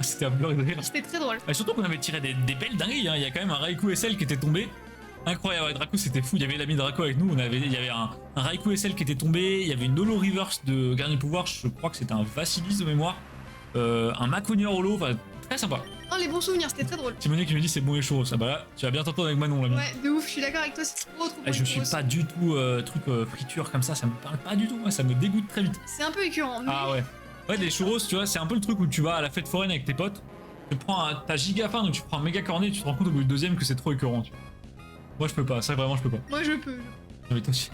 C'était un blur de rire. C'était très drôle. Et surtout qu'on avait tiré des belles dingueries. Hein. Il y a quand même un Raikou SL qui était tombé. Incroyable, ouais, Draco c'était fou, il y avait l'ami Draco avec nous, il y avait un Raikou SL qui était tombé, il y avait une Holo Reverse de Gardien du Pouvoir, je crois que c'était un Vassilis de mémoire, un Maconior Holo, enfin très sympa. Oh, les bons souvenirs, c'était très drôle. Timonier qui me dit c'est bon les churros, ça bah là tu vas bien t'entendre avec Manon l'ami. Ouais, de ouf, je suis d'accord avec toi, c'est trop bon. Je suis pas du tout truc friture comme ça me parle pas du tout, moi, ça me dégoûte très vite. C'est un peu écœurant, mais... Ah ouais. Ouais, des churros, tu vois, c'est un peu le truc où tu vas à la fête foraine avec tes potes, t'as giga faim donc tu prends un méga cornet et tu te rends compte au bout du deuxième que c'est trop écœurant. Tu vois. Moi je peux pas, ça vraiment je peux pas. Moi je peux. Non, mais toi aussi.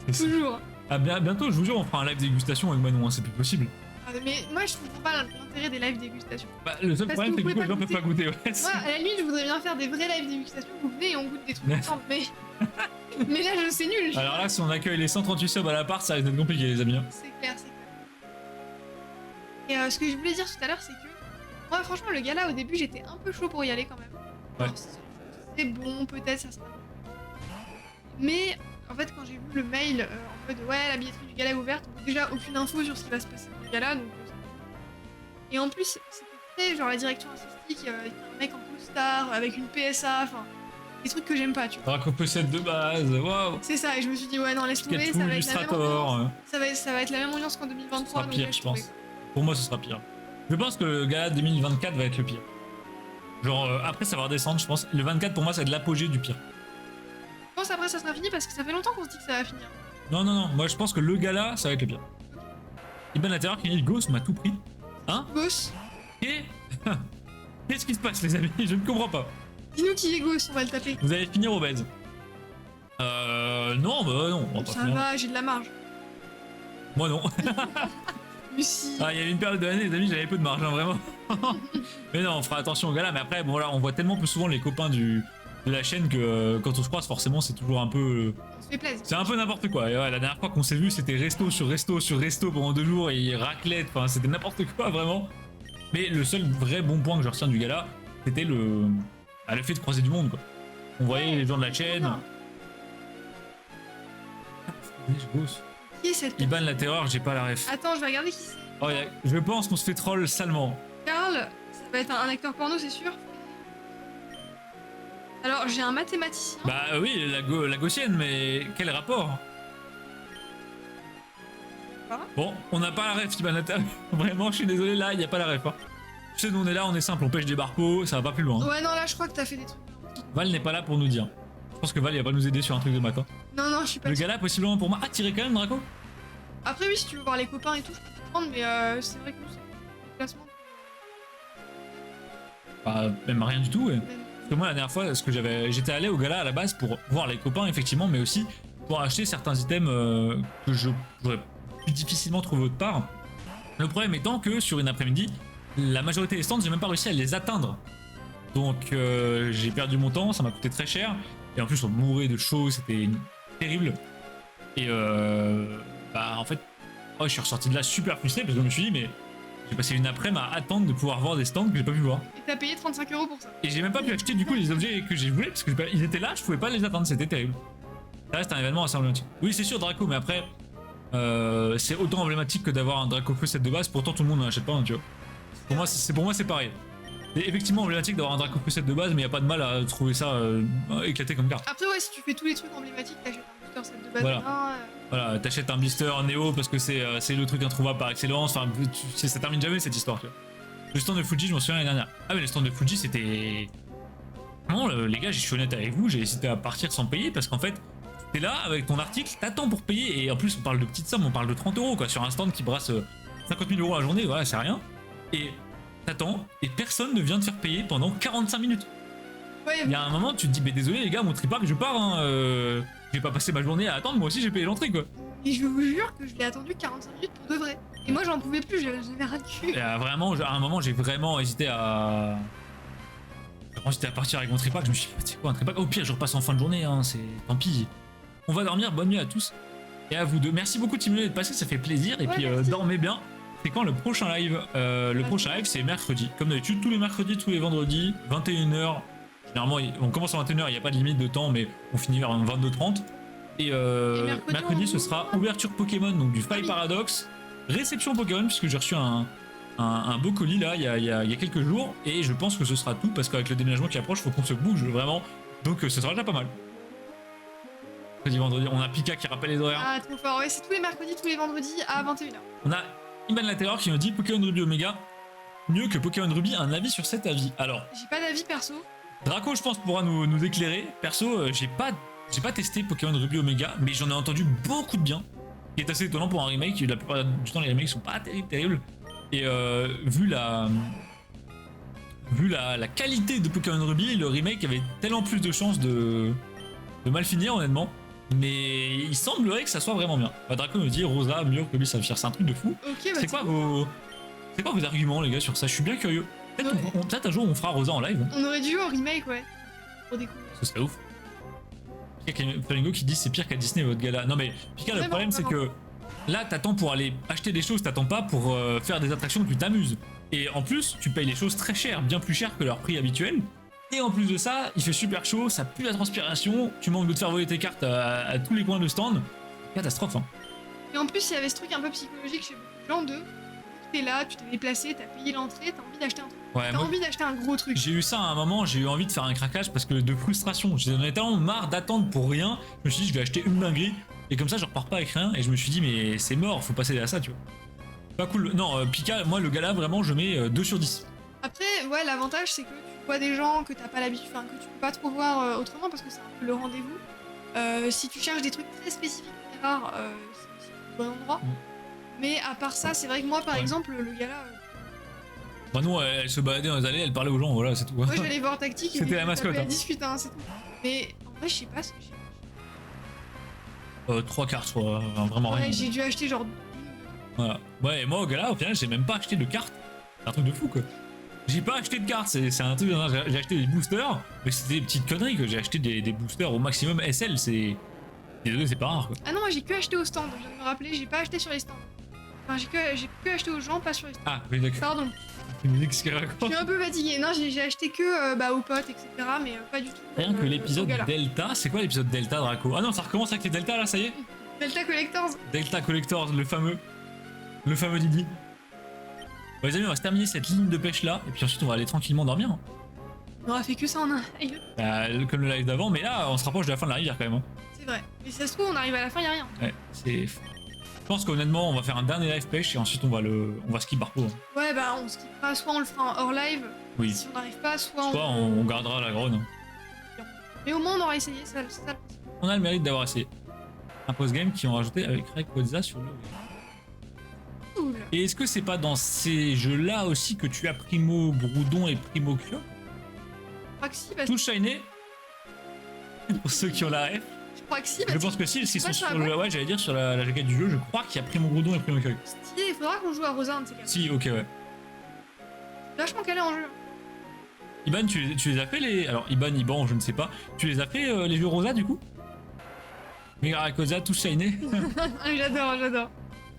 Toujours. Ah, bientôt, je vous jure, on fera un live dégustation avec Manon, hein, c'est plus possible. Ah, mais moi je comprends pas l'intérêt des lives dégustation. Bah, le seul Parce problème, que c'est que vous du coup, les gens pouvez peuvent pas goûter. Ouais, Moi, à la limite, je voudrais bien faire des vrais lives dégustation, vous venez et on goûte des trucs ensemble, mais... mais là, c'est nul. Alors là, si on accueille les 138 subs à l'appart, ça risque d'être compliqué, les amis. Hein. C'est clair, c'est clair. Et ce que je voulais dire tout à l'heure, c'est que... Moi, franchement, le gala, au début, j'étais un peu chaud pour y aller quand même. Ouais. Alors, c'est bon, peut-être, ça sera... Mais, en fait, quand j'ai vu le mail en mode « Ouais, la billetterie du gala est ouverte », déjà, aucune info sur ce qui va se passer dans le gala, donc... Et en plus, c'était très, genre, la direction artistique, un mec en costard, avec une PSA, enfin... Des trucs que j'aime pas, tu vois. Draco P7 de base, waouh. C'est ça, et je me suis dit « Ouais, non, laisse tomber, Sketchful, ça va être la même Illustrator. ambiance. Ça va être la même ambiance qu'en Ce 2023, sera donc pire, laisse je tomber, pense. quoi. Pour moi, ce sera pire. Je pense que le gala 2024 va être le pire. Genre, après, ça va redescendre, je pense. Le 24, pour moi, ça va être l'apogée du pire. Je pense après ça sera fini parce que ça fait longtemps qu'on se dit que ça va finir. Non, moi, je pense que le gala, ça va être le pire. Ibn l'intérieur qui dit Ghost m'a tout pris. Hein? Ghost, Et. Qu'est-ce qui se passe, les amis? Je ne comprends pas. dis-nous qui est Ghost, on va le taper. Vous allez finir obèse. Non, bah non, on va pas Ça finir. va, j'ai de la marge. Moi non. Lucie. Ah, il y avait une période de l'année, les amis, j'avais peu de marge, hein, vraiment. Mais non, on fera attention au gala. Mais après, bon là, on voit tellement plus souvent les copains de la chaîne que quand on se croise, forcément, c'est toujours un peu. On se fait plaisir. C'est un peu n'importe quoi. Et ouais, la dernière fois qu'on s'est vu, c'était resto sur resto sur resto pendant 2 jours et raclette. Enfin, c'était n'importe quoi, vraiment. Mais le seul vrai bon point que je retiens du gala, c'était le fait de croiser du monde, quoi. On voyait les gens de la chaîne. Qui est cette Iban la terreur, j'ai pas la ref. Attends, je vais regarder qui c'est. Oh, je pense qu'on se fait troll salement. Karl, ça va être un acteur porno, c'est sûr. Alors, j'ai un mathématicien. Bah oui, la gaussienne, mais quel rapport? Quoi? Bon, on n'a pas la ref, Iban la terreur. Vraiment, je suis désolé, là, il n'y a pas la ref. Hein. Tu sais, nous on est là, on est simple, on pêche des barcos, ça va pas plus loin. Hein. Ouais, non, là, je crois que t'as fait des trucs. Val n'est pas là pour nous dire. Je pense que Val, il va pas nous aider sur un truc de matin. Non, non, je suis pas Le sûre. gala, possiblement pour moi. Ah, tiré quand même, Draco? Après, oui, si tu veux voir les copains et tout, je peux te prendre, mais c'est vrai que nous, c'est un déplacement. Bah, même rien du tout, ouais. Même- Parce que moi, la dernière fois, j'étais allé au gala à la base pour voir les copains, effectivement, mais aussi pour acheter certains items que je pourrais plus difficilement trouver autre part. Le problème étant que sur une après-midi, la majorité des stands, j'ai même pas réussi à les atteindre. Donc j'ai perdu mon temps, ça m'a coûté très cher. Et en plus, on mourait de chaud, c'était terrible. Et bah en fait, je suis ressorti de là super frustré parce que je me suis dit, mais j'ai passé une après-midi à attendre de pouvoir voir des stands que j'ai pas pu voir. Et t'as payé 35 € pour ça. Et j'ai même pas pu acheter du coup les objets que j'ai voulu parce que ils étaient là, je pouvais pas les atteindre, c'était terrible. Ça reste un événement assez emblématique. Oui, c'est sûr, Draco, mais après, c'est autant emblématique que d'avoir un Draco Feu set de base, pourtant tout le monde n'en achète pas, hein, tu vois. Pour moi, c'est pareil. C'est effectivement emblématique d'avoir un Draco Feu set de base, mais y a pas de mal à trouver ça éclaté comme carte. Après, ouais, si tu fais tous les trucs emblématiques, t'achètes un booster set de base. Voilà. Voilà, t'achètes un blister Néo parce que c'est le truc introuvable par excellence. Enfin, ça termine jamais cette histoire, tu vois. Le stand de Fuji, je m'en souviens l'année dernière. Ah, mais le stand de Fuji, c'était. Non, les gars, je suis honnête avec vous, j'ai hésité à partir sans payer parce qu'en fait, t'es là avec ton article, t'attends pour payer. Et en plus, on parle de petites sommes, on parle de 30 € quoi, sur un stand qui brasse 50 000 € la journée, voilà, c'est rien. Et t'attends, et personne ne vient te faire payer pendant 45 minutes. Ouais, Il y a un moment, tu te dis, mais désolé les gars, mon tripark, je pars, hein, je vais pas passer ma journée à attendre, moi aussi j'ai payé l'entrée quoi. et je vous jure que je l'ai attendu 45 minutes pour de vrai. Et moi, j'en pouvais plus, j'avais ras de cul. Et vraiment, à un moment, j'ai vraiment hésité à. J'étais à partir avec mon tripack, je me suis dit, c'est quoi un tripack? Au pire, je repasse en fin de journée, hein, c'est. Tant pis. On va dormir, bonne nuit à tous. Et à vous deux. Merci beaucoup, Timon, d'être passé, ça fait plaisir. Et Ouais, puis, merci. dormez bien. C'est quand le prochain live? Le prochain live, c'est mercredi. Comme d'habitude, tous les mercredis, tous les vendredis, 21h. Généralement, on commence à 21h, il n'y a pas de limite de temps, mais on finit vers 22h30. Et mercredi, ce sera ouverture Pokémon, donc du Fly Paradox. Réception Pokémon, puisque j'ai reçu un beau colis là, il y a quelques jours. Et je pense que ce sera tout, parce qu'avec le déménagement qui approche, il faut qu'on se bouge vraiment. Donc ce sera déjà pas mal. Mercredi, vendredi, on a Pika qui rappelle les horaires. Ah, trop fort. Ouais, c'est tous les mercredis, tous les vendredis à 21h. On a Iman la Terreur qui nous dit Pokémon Ruby Omega, mieux que Pokémon Ruby, un avis sur cet avis. Alors, J'ai pas d'avis perso. Draco, je pense, pourra nous éclairer. Perso, j'ai pas testé Pokémon Ruby Omega, mais j'en ai entendu beaucoup de bien. Ce qui est assez étonnant pour un remake. La plupart du temps, les remakes sont pas terribles. Et vu la qualité de Pokémon Ruby, le remake avait tellement plus de chances de mal finir, honnêtement. Mais il semblerait que ça soit vraiment bien. Bah, Draco me dit Rosa, Mur, Ruby, Saphir, c'est un truc de fou. Ok, bah C'est quoi vos arguments, les gars, sur ça? Je suis bien curieux. Peut-être un jour on fera Rosa en live. On aurait dû jouer au remake, ouais. Pour découvrir. Ce serait ouf. Pika Flamingo qui dit c'est pire qu'à Disney votre gala. Non mais Pika, le Vraiment, problème c'est que là t'attends pour aller acheter des choses, t'attends pas pour faire des attractions que tu t'amuses. Et en plus tu payes les choses très chères, bien plus chères que leur prix habituel. Et en plus de ça, il fait super chaud, ça pue la transpiration, tu manques de te faire voler tes cartes à tous les coins de stand. Catastrophe hein. Et en plus, il y avait ce truc un peu psychologique chez beaucoup de gens de. T'es là, tu t'es déplacé, t'as payé l'entrée, t'as envie d'acheter un truc. Ouais, T'as moi, envie d'acheter un gros truc. j'ai eu ça à un moment, j'ai eu envie de faire un craquage parce que de frustration. J'en avais tellement marre d'attendre pour rien. Je me suis dit, je vais acheter une dinguerie et comme ça, je repars pas avec rien. Et je me suis dit, mais c'est mort, faut passer à ça, tu vois. Pas cool. Non, Pika, moi, le gala, vraiment, je mets 2 sur 10. Après, ouais, l'avantage c'est que tu vois des gens que t'as pas l'habitude, enfin que tu peux pas trop voir autrement parce que c'est un peu le rendez-vous. Si tu cherches des trucs très spécifiques et rares, c'est le bon endroit. Mais à part ça, c'est vrai que moi par exemple, le gala. Bah non, elle se baladait dans les allées, elle parlait aux gens, voilà, c'est tout. Moi j'allais voir Tactique. C'était la mascotte, hein. Elle discute, hein, c'est tout. Mais en vrai, je sais pas ce que j'ai. 3 cartes, vraiment Ouais, rien. j'ai dû acheter genre. Voilà. Ouais, et moi, au gala, au final, j'ai même pas acheté de cartes. C'est un truc de fou, quoi. J'ai pas acheté de cartes, c'est un truc. Hein, j'ai acheté des boosters, mais c'était des petites conneries, que j'ai acheté des boosters au maximum SL, c'est. Désolé, c'est pas rare, quoi. Ah non, moi j'ai que acheté au stand, je viens de me rappeler, j'ai pas acheté sur les stands. Enfin, j'ai que acheté aux gens, pas sur les stands. Ah, oui, d'accord. Pardon, Tu me dis que ce qu'elle je raconte. suis un peu fatiguée. Non, j'ai acheté que aux potes, etc. Mais pas du tout. Rien que au l'épisode gala. Delta, c'est quoi l'épisode Delta, Draco? Ah non, ça recommence avec les Delta là, ça y est? Delta Collectors. Delta Collectors, le fameux Didi. Bon, les amis, on va se terminer cette ligne de pêche là, et puis ensuite on va aller tranquillement dormir. Hein. On aura fait que ça en un. Comme le live d'avant, mais là on se rapproche de la fin de la rivière quand même. Hein. C'est vrai. Mais si ça se trouve, on arrive à la fin, y'a rien. Ouais, c'est. Je pense qu'honnêtement, on va faire un dernier live pêche et ensuite on va skip Barpo. Hein. Ouais, bah on skippera, soit on le fera en hors live, Oui. si on n'arrive pas, soit Soit on gardera la grogne. Hein. Mais au moins on aura essayé, ça. On a le mérite d'avoir essayé. Un post-game qui ont rajouté avec Rayquaza sur le. Cool. Et est-ce que c'est pas dans ces jeux-là aussi que tu as Primo Broudon et Primo Kyo? Je crois que si, parce Tout shiny? Pour ceux qui ont la ref. je crois que si, Je parce pense que si, parce qu'ils pas sont sur sur la le. Ouais, j'allais dire sur la jaquette du jeu, je crois qu'il y a Primo Broudon et Primo Kyo. que stylé, il faudra qu'on joue à Rosa, un de ces quatre. Si, ok, ouais. vachement calé en jeu. Iban, tu les as fait les. Alors, Iban, je ne sais pas. Tu les as fait les jeux Rosa du coup? Miracosa, tout shiné. J'adore.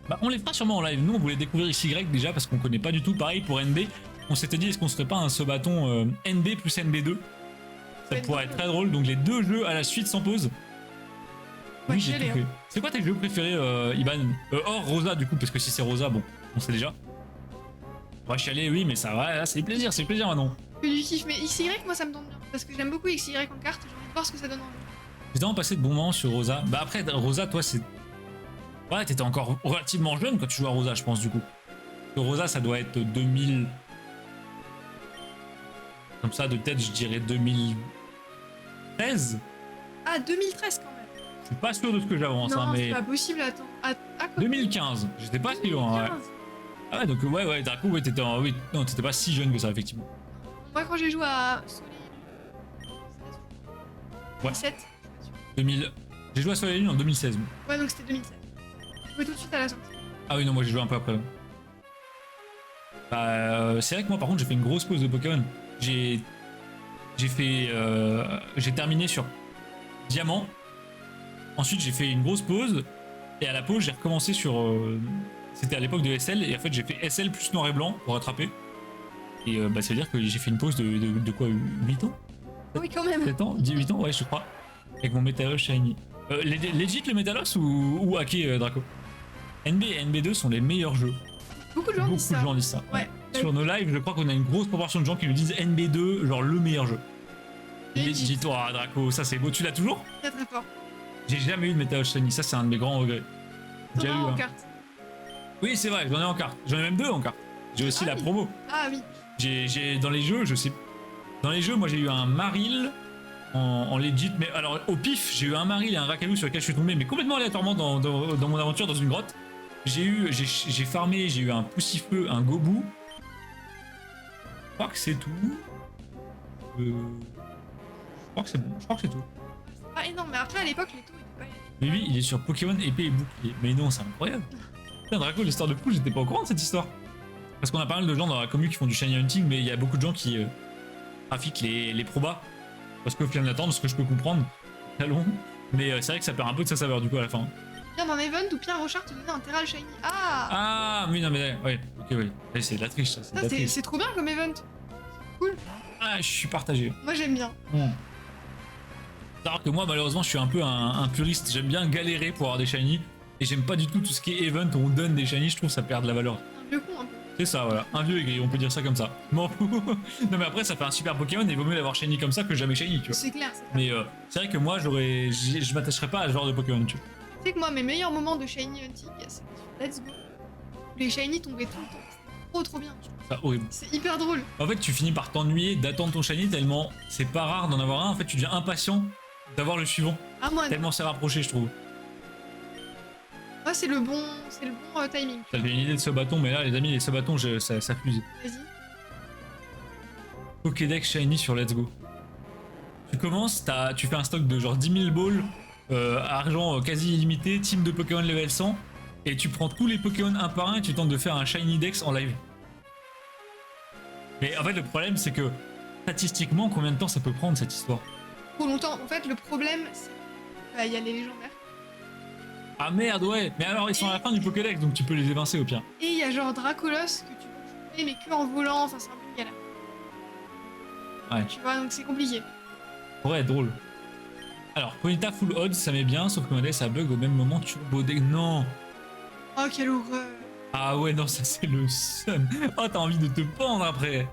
Bah, on les fera sûrement en live. Nous, on voulait découvrir XY déjà parce qu'on connaît pas du tout. Pareil pour NB. On s'était dit, est-ce qu'on se ferait pas un Sobaton NB plus NB2? Ça pourrait être très drôle. Donc, les deux jeux à la suite sans pause. Oui, j'ai tout fait. C'est quoi tes jeux préférés, Iban? Hors Rosa, du coup, parce que si c'est Rosa, bon, on sait déjà. On va chialer, oui, mais ça va, là, c'est plaisir maintenant. Que du kiff, mais XY, moi ça me tente bien. Parce que j'aime beaucoup XY en carte, j'ai envie de voir ce que ça donne en jeu. J'ai vraiment passé de bons moments sur Rosa. Bah, après, Rosa, toi, c'est. Ouais, t'étais encore relativement jeune quand tu jouais à Rosa, je pense, du coup. Parce que Rosa, ça doit être 2000. Comme ça, de tête, je dirais 2013. Ah, 2013 quand même. Je suis pas sûr de ce que j'avance, Non, hein, mais. c'est pas possible, attends. À quoi 2015, j'étais pas si loin, ouais. Ah ouais, donc ouais, Draco, ouais, t'étais en... Oui, non, t'étais pas si jeune que ça, effectivement. Moi, quand j'ai joué à Soleil et Lune, 2017, 2000... J'ai joué à Soleil et Lune en 2016. Moi. Ouais, donc c'était 2007. J'ai joué tout de suite à la sortie. Ah oui, non, moi j'ai joué un peu après. Bah, c'est vrai que moi, par contre, j'ai fait une grosse pause de Pokémon. J'ai fait... J'ai terminé sur Diamant. Ensuite, j'ai fait une grosse pause. Et à la pause, j'ai recommencé sur... C'était à l'époque de SL. Et en fait, j'ai fait SL plus noir et blanc pour rattraper. Et bah, ça veut dire que j'ai fait une pause de quoi, 8 ans? Oui, quand même. 7 ans 18 ans, ouais, je crois. Avec mon Metalos Shiny. Legit le Metalos ou hacké, Draco? NB et NB2 sont les meilleurs jeux. Beaucoup de gens disent ça. Ouais. Sur nos lives, je crois qu'on a une grosse proportion de gens qui nous disent NB2, genre le meilleur jeu. Legit. Dis-toi, Draco, ça c'est beau. Tu l'as toujours? Très très fort. J'ai jamais eu de Metalos Shiny, ça c'est un de mes grands regrets. T'en as en hein. carte. Oui, c'est vrai, j'en ai en carte. J'en ai même deux en carte. J'ai aussi la oui. promo. Ah oui. J'ai dans les jeux, je sais. Dans les jeux, moi j'ai eu un Maril en legit, mais alors au pif, j'ai eu un Maril et un Rakalu sur lequel je suis tombé, mais complètement aléatoirement dans mon aventure dans une grotte. J'ai farmé, j'ai eu un Poussifeu, un Gobu. Je crois que c'est tout. Je crois que c'est bon, je crois que c'est tout. C'est pas énorme, mais après à l'époque les taux étaient pas. Mais lui, il est sur Pokémon épée et bouclier. Mais non, c'est incroyable. Putain, Draco, l'histoire de fou, j'étais pas au courant de cette histoire. Parce qu'on a pas mal de gens dans la commu qui font du shiny hunting, mais il y a beaucoup de gens qui trafiquent les probas. Parce qu'au final d'attendre, ce que je peux comprendre, très long. Mais c'est vrai que ça perd un peu de sa saveur du coup à la fin. Pierre d'un event où Pierre Rochard te donnait un Terral Shiny. Ah. Ah oui, non mais ouais, ok, oui. C'est de la triche ça. C'est trop bien comme event. Cool. Ah, je suis partagé. Moi j'aime bien. Alors que moi, malheureusement, je suis un peu un puriste. J'aime bien galérer pour avoir des shiny. Et j'aime pas du tout tout ce qui est event où on donne des shiny. Je trouve que ça perd de la valeur. Un vieux con un peu. C'est ça, voilà. Un vieux aigri, on peut dire ça comme ça. Bon. Non, mais après, ça fait un super Pokémon et il vaut mieux l'avoir shiny comme ça que jamais shiny, tu vois. C'est clair. Mais c'est vrai que moi, je m'attacherais pas à ce genre de Pokémon, tu vois. Tu sais que moi, mes meilleurs moments de shiny hunting, c'est sur Let's Go. Les shiny tombaient tout le temps. C'était trop bien. C'est horrible. C'est hyper drôle. En fait, tu finis par t'ennuyer d'attendre ton shiny tellement c'est pas rare d'en avoir un. En fait, tu deviens impatient d'avoir le suivant. Ah, moi, Tellement c'est rapproché, je trouve. moi c'est le bon timing. J'avais une idée de ce bâton, mais là, les amis, les ce bâtons, ça fuse. Vas-y. Pokédex shiny sur Let's Go. Tu commences, tu fais un stock de genre 10 000 balls, argent quasi illimité, team de Pokémon level 100, et tu prends tous les Pokémon un par un et tu tentes de faire un shiny dex en live. Mais en fait, le problème, c'est que statistiquement, combien de temps ça peut prendre cette histoire? Trop longtemps. En fait, le problème, c'est qu'il y a les légendaires. Ah merde, ouais. Mais alors, ils sont à la fin du Pokédex, donc tu peux les évincer au pire. Et il y a genre Dracolos que tu peux choper, mais que en volant. Enfin, c'est un peu une galère. Ouais. Tu vois, donc c'est compliqué. Ouais, drôle. Alors, Ponyta full odds, ça met bien, sauf que modèle ça bug au même moment. Turbo deck, non. Oh, quelle horreur. Ah ouais, non, ça c'est le sun. Oh, t'as envie de te pendre après.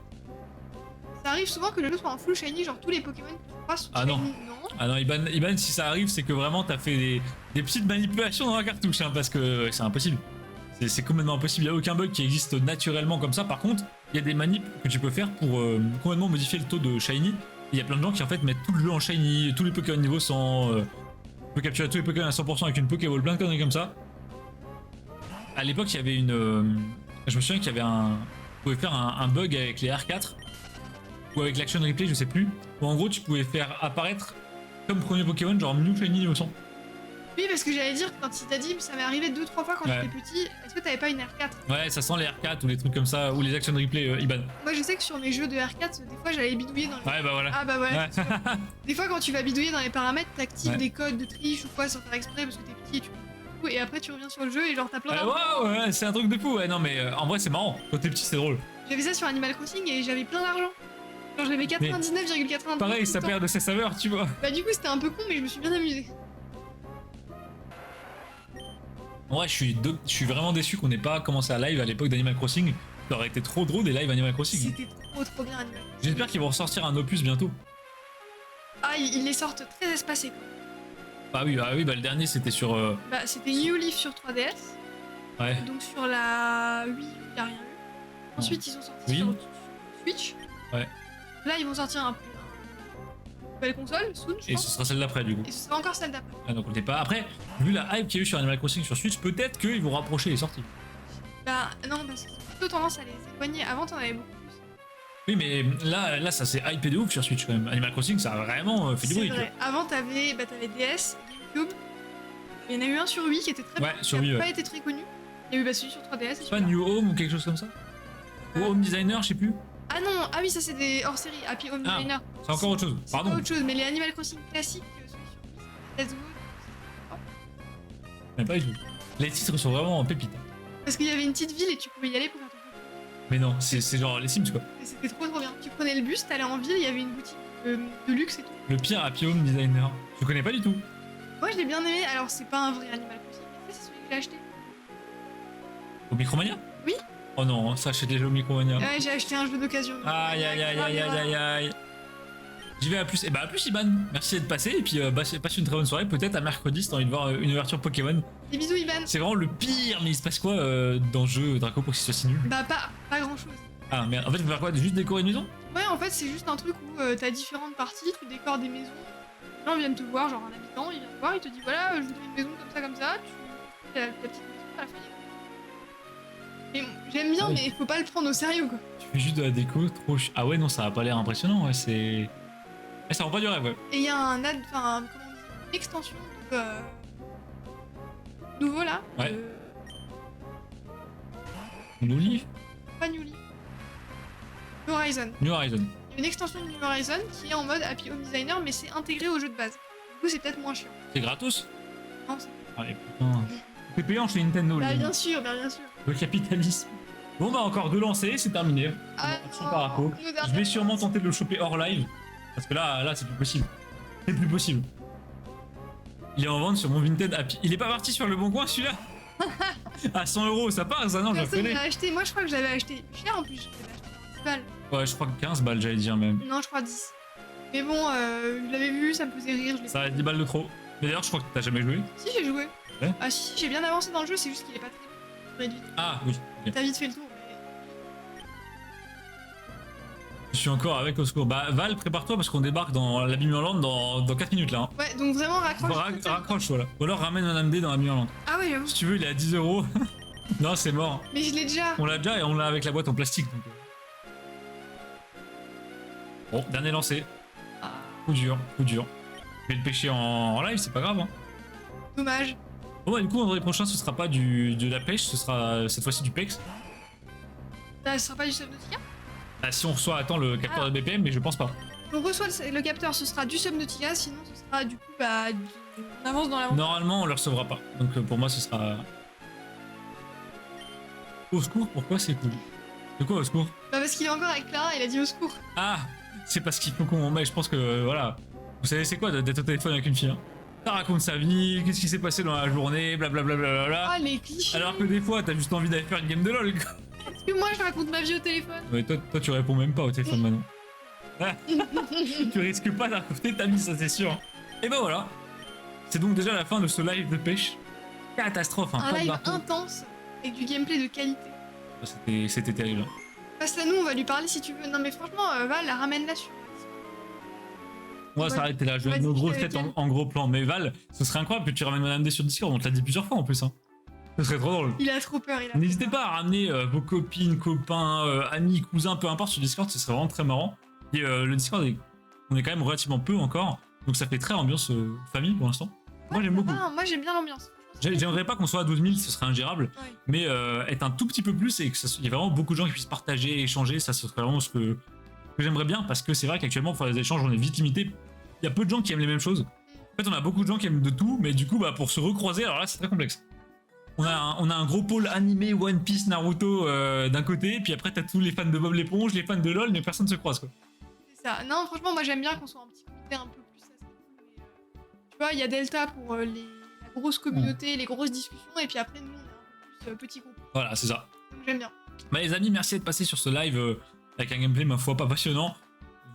Ça arrive souvent que le jeu soit en full shiny, genre tous les Pokémon que tu crois sont Ah shiny. non. Ah non, Iban, si ça arrive, c'est que vraiment t'as fait des petites manipulations dans la cartouche, hein, parce que c'est impossible. C'est complètement impossible, il n'y a aucun bug qui existe naturellement comme ça. Par contre, il y a des manips que tu peux faire pour complètement modifier le taux de shiny. Il y a plein de gens qui en fait mettent tout le jeu en shiny, tous les Pokémon niveau 100, tu peux capturer tous les Pokémon à 100% avec une Pokéball, plein de conneries comme ça. À l'époque, il y avait une... je me souviens qu'il y avait un... Tu pouvais faire un bug avec les R4, ou avec l'Action Replay, je sais plus, où en gros tu pouvais faire apparaître comme premier Pokémon genre Mew Shiny niveau 100. Oui, parce que j'allais dire, quand il t'a dit, ça m'est arrivé 2-3 fois quand Ouais. j'étais petit, est-ce que t'avais pas une R4? Ouais, ça sent les R4 ou les trucs comme ça, ou les action replay Iban. Moi, je sais que sur mes jeux de R4, des fois, j'allais bidouiller dans les... Ouais, bah voilà. Ah bah ouais. Ouais. Des fois, quand tu vas bidouiller dans les paramètres, t'actives Ouais. des codes de triche ou quoi sans faire exprès parce que t'es petit et et après tu reviens sur le jeu et genre t'as plein d'argent. Ouais, c'est un truc de fou. Ouais, non, mais en vrai, c'est marrant. Quand t'es petit, c'est drôle. J'avais ça sur Animal Crossing et j'avais plein d'argent. Genre j'avais 99,99. Pareil, ça perd de ses saveurs, tu vois. Bah du coup c'était un peu con mais je me suis bien amusée. En vrai, je suis vraiment déçu qu'on n'ait pas commencé à live à l'époque d'Animal Crossing. Ça aurait été trop drôle des lives Animal Crossing. C'était trop bien Animal Crossing. J'espère qu'ils vont ressortir un opus bientôt. Ah ils les sortent très espacés quoi. Ah oui, bah le dernier c'était sur. Bah c'était New Leaf sur 3DS. Ouais. Donc sur la Wii U y a rien eu. Ensuite ils ont sorti Oui. sur Switch. Ouais. Là ils vont sortir une nouvelle console, soon je Et pense. ce sera celle d'après du coup. Et ce sera encore celle d'après. Ah, donc on n'était pas. Après, vu la hype qu'il y a eu sur Animal Crossing sur Switch, peut-être qu'ils vont rapprocher les sorties. Bah non parce qu'ils ont plutôt tendance à les éloigner. Avant t'en avais beaucoup plus. Oui, mais là ça s'est hypé de ouf sur Switch quand même. Animal Crossing, ça a vraiment fait du C'est bruit. vrai. Avant t'avais DS, GameCube. Il y en a eu un sur Wii qui était très Ouais, bien, sur qui Wii, n'a ouais. pas été très connu. Il y a eu celui sur 3DS. et C'est pas celui-là. New Home ou quelque chose comme ça Ou Home Designer, je sais plus. Ah non, ah oui, ça c'est des hors série, Happy Home Ah, Designer. C'est encore autre chose. C'est Pardon. pas autre chose, mais les Animal Crossing classiques, celui sur Wii, c'est Let's Go. Mais pas du tout. Les titres sont vraiment en pépite. Parce qu'il y avait une petite ville et tu pouvais y aller pour faire ton truc. Mais non, c'est genre les Sims quoi. Et c'était trop bien. Tu prenais le bus, t'allais en ville, il y avait une boutique de luxe et tout. Le pire Happy Home Designer. Je connais pas du tout. Moi je l'ai bien aimé, alors c'est pas un vrai Animal Crossing, mais c'est celui que j'ai acheté. Au Micromania Oui. Oh non, ça achète déjà au Micromania. Ouais, j'ai acheté un jeu d'occasion. Aïe aïe aïe aïe aïe aïe aïe. J'y vais à plus. Et bah à plus Iban. Merci d'être passé et puis passe une très bonne soirée. Peut-être à mercredi si t'as envie de voir une ouverture Pokémon. Des bisous Ivan. C'est vraiment le pire, mais il se passe quoi dans le jeu Draco pour qu'il soit si nul? Bah pas grand chose. Ah merde, en fait, faut faire quoi? Juste décorer une maison? Ouais, en fait, c'est juste un truc où t'as différentes parties, tu décores des maisons. Les gens viennent te voir, genre un habitant, il vient te voir, il te dit voilà, je voudrais une maison comme ça, tu fais la petite maison à la fin. Et j'aime bien, Ouais. mais faut pas le prendre au sérieux quoi. Tu fais juste de la déco, trop Ah ouais, non, ça a pas l'air impressionnant, ouais, c'est. Eh, ça rend pas du rêve, ouais. Et il y a comment on dit, une extension, donc, nouveau là. Ouais. New Leaf? Pas New Leaf. New Horizon. New Horizon. Il y a une extension de New Horizon qui est en mode Happy Home Designer, mais c'est intégré au jeu de base. Du coup, c'est peut-être moins chiant. C'est gratos? Non, c'est... Allez, putain. C'est payant chez Nintendo, Bah, les bien sûr, bien sûr. Le capitalisme. Bon, bah, encore deux lancés, c'est terminé. Ah, Action par rapport. nos Je dernières vais sûrement parties. tenter de le choper hors live. Parce que là, c'est plus possible. C'est plus possible. Il est en vente sur mon Vinted Happy. Il est pas parti sur le bon coin celui-là? À 100 €, ça passe, ça non, je le Personne connais. l'a acheté. Moi, je crois que je l'avais acheté cher en plus. Je l'avais acheté à 10 balles. Ouais, je crois que 15 balles, j'allais dire même. Non, je crois 10. Mais bon, je l'avais vu, ça me faisait rire. Je l'ai Ça reste 10 balles de trop. Mais d'ailleurs, je crois que t'as jamais joué. Si, j'ai joué. Ouais. Ah, si, j'ai bien avancé dans le jeu, c'est juste qu'il est pas très réduit. Ah, oui. ok. T'as vite fait le tour. Je suis encore avec au secours. Bah, Val, prépare-toi parce qu'on débarque dans l'Abîme-Hurlante dans 4 minutes là. Hein. Ouais, donc vraiment raccroche. Raccroche, voilà. Ou alors ramène un AMD dans l'Abîme-Hurlante. Ah ouais, j'avoue. Si tu veux, il est à 10 €. Non, c'est mort. Mais je l'ai déjà. On l'a déjà et on l'a avec la boîte en plastique. Donc... Bon, dernier lancé. Ah, Coup dur, coup dur. Je vais le pêcher en live, c'est pas grave. Hein. dommage. Bon, bah, du coup, vendredi prochain, ce sera pas de la pêche, ce sera cette fois-ci du PEX. Ça sera pas du Subnautica. Ah, si on reçoit à temps le capteur de BPM, mais je pense pas. On reçoit le capteur, ce sera du Subnautica, sinon ce sera du coup, bah, on avance dans l'aventure. Normalement, on le recevra pas. Donc pour moi, ce sera. Au secours, pourquoi c'est cool? De quoi au secours? Bah, parce qu'il est encore avec Clara, il a dit au secours. Ah, c'est parce qu'il faut qu'on. Mais je pense que voilà. Vous savez, c'est quoi d'être au téléphone avec une fille, hein? Ça raconte sa vie, qu'est-ce qui s'est passé dans la journée, blablabla. Ah, les clichés. Alors que des fois, t'as juste envie d'aller faire une game de LOL. Quoi. Parce que moi, je raconte ma vie au téléphone. Ouais, toi, tu réponds même pas au téléphone maintenant. Ah, tu risques pas de raconter ta vie, ça c'est sûr. Et ben voilà. C'est donc déjà la fin de ce live de pêche. Catastrophe, hein. Un Pas de live marteau. intense, avec du gameplay de qualité. C'était terrible. Passe à nous, on va lui parler si tu veux. Non, mais franchement, Val, ramène-la sur. On va Ouais, s'arrêter là, je vais vas-y, nos grosses je têtes vais en gros plan. Mais Val, ce serait incroyable que tu ramènes Madame D sur Discord, on te l'a dit plusieurs fois en plus. Hein. Ce serait trop drôle. Il a trop peur, il a. N'hésitez pas à ramener vos copines, copains, amis, cousins, peu importe sur Discord, ce serait vraiment très marrant. Et le Discord, on est quand même relativement peu encore, donc ça fait très ambiance famille pour l'instant. Moi j'aime beaucoup. Ah, moi j'aime bien l'ambiance. J'aimerais pas qu'on soit à 12 000, ce serait ingérable, Ouais. mais être un tout petit peu plus et qu'il y ait vraiment beaucoup de gens qui puissent partager, échanger, ça ce serait vraiment ce que j'aimerais bien, parce que c'est vrai qu'actuellement pour faire des échanges on est vite limité. Il y a peu de gens qui aiment les mêmes choses. En fait on a beaucoup de gens qui aiment de tout, mais du coup bah, pour se recroiser, alors là c'est très complexe. On a un gros pôle animé, One Piece, Naruto d'un côté, puis après t'as tous les fans de Bob l'éponge, les fans de LoL, mais personne se croise quoi. C'est ça. Non, franchement, moi j'aime bien qu'on soit un petit comité un peu plus. Ça, c'est cool, mais, tu vois, il y a Delta pour la grosse communauté, les grosses discussions, et puis après, nous, on est un peu plus petit groupe. Voilà, c'est ça. Donc j'aime bien. Bah les amis, merci d'être passés sur ce live avec un gameplay ma foi pas passionnant.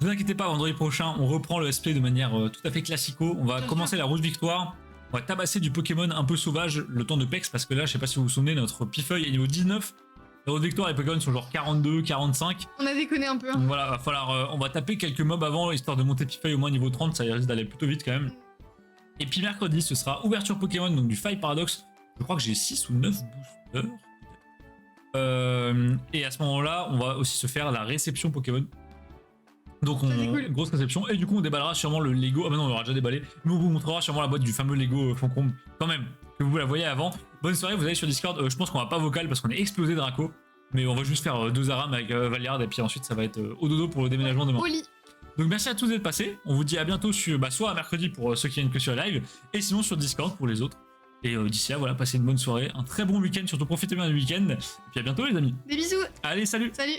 Ne vous inquiétez pas, vendredi prochain, on reprend le let's-play de manière tout à fait classico. On va Bien commencer sûr. la route victoire. On va tabasser du Pokémon un peu sauvage le temps de PEX, parce que là, je sais pas si vous vous souvenez, notre Pifeuille est niveau 19. La route victoire, les Pokémon sont genre 42, 45. On a déconné un peu. Hein. Donc voilà, va falloir, on va taper quelques mobs avant, histoire de monter Pifeuille au moins niveau 30, ça risque d'aller plutôt vite quand même. Et puis mercredi, ce sera ouverture Pokémon, donc du Five Paradox. Je crois que j'ai 6 ou 9 boosters. Et à ce moment-là, on va aussi se faire la réception Pokémon. Donc Ça, c'est cool. une grosse réception, et du coup on déballera sûrement le Lego. Ah bah non, on l'aura déjà déballé, mais on vous montrera sûrement la boîte du fameux Lego Foncombe quand même, que vous la voyez avant. Bonne soirée, vous allez sur Discord. Je pense qu'on va pas vocal parce qu'on est explosé Draco, mais on va juste faire 2 Aram avec Valiard, et puis ensuite ça va être au dodo pour le déménagement demain. Au lit. Donc merci à tous d'être passés, on vous dit à bientôt sur, soit à mercredi pour ceux qui viennent que sur la live, et sinon sur Discord pour les autres. Et d'ici là, voilà, passez une bonne soirée, un très bon week-end, surtout profitez bien du week-end, et puis à bientôt les amis. Des bisous. Allez, salut! Salut.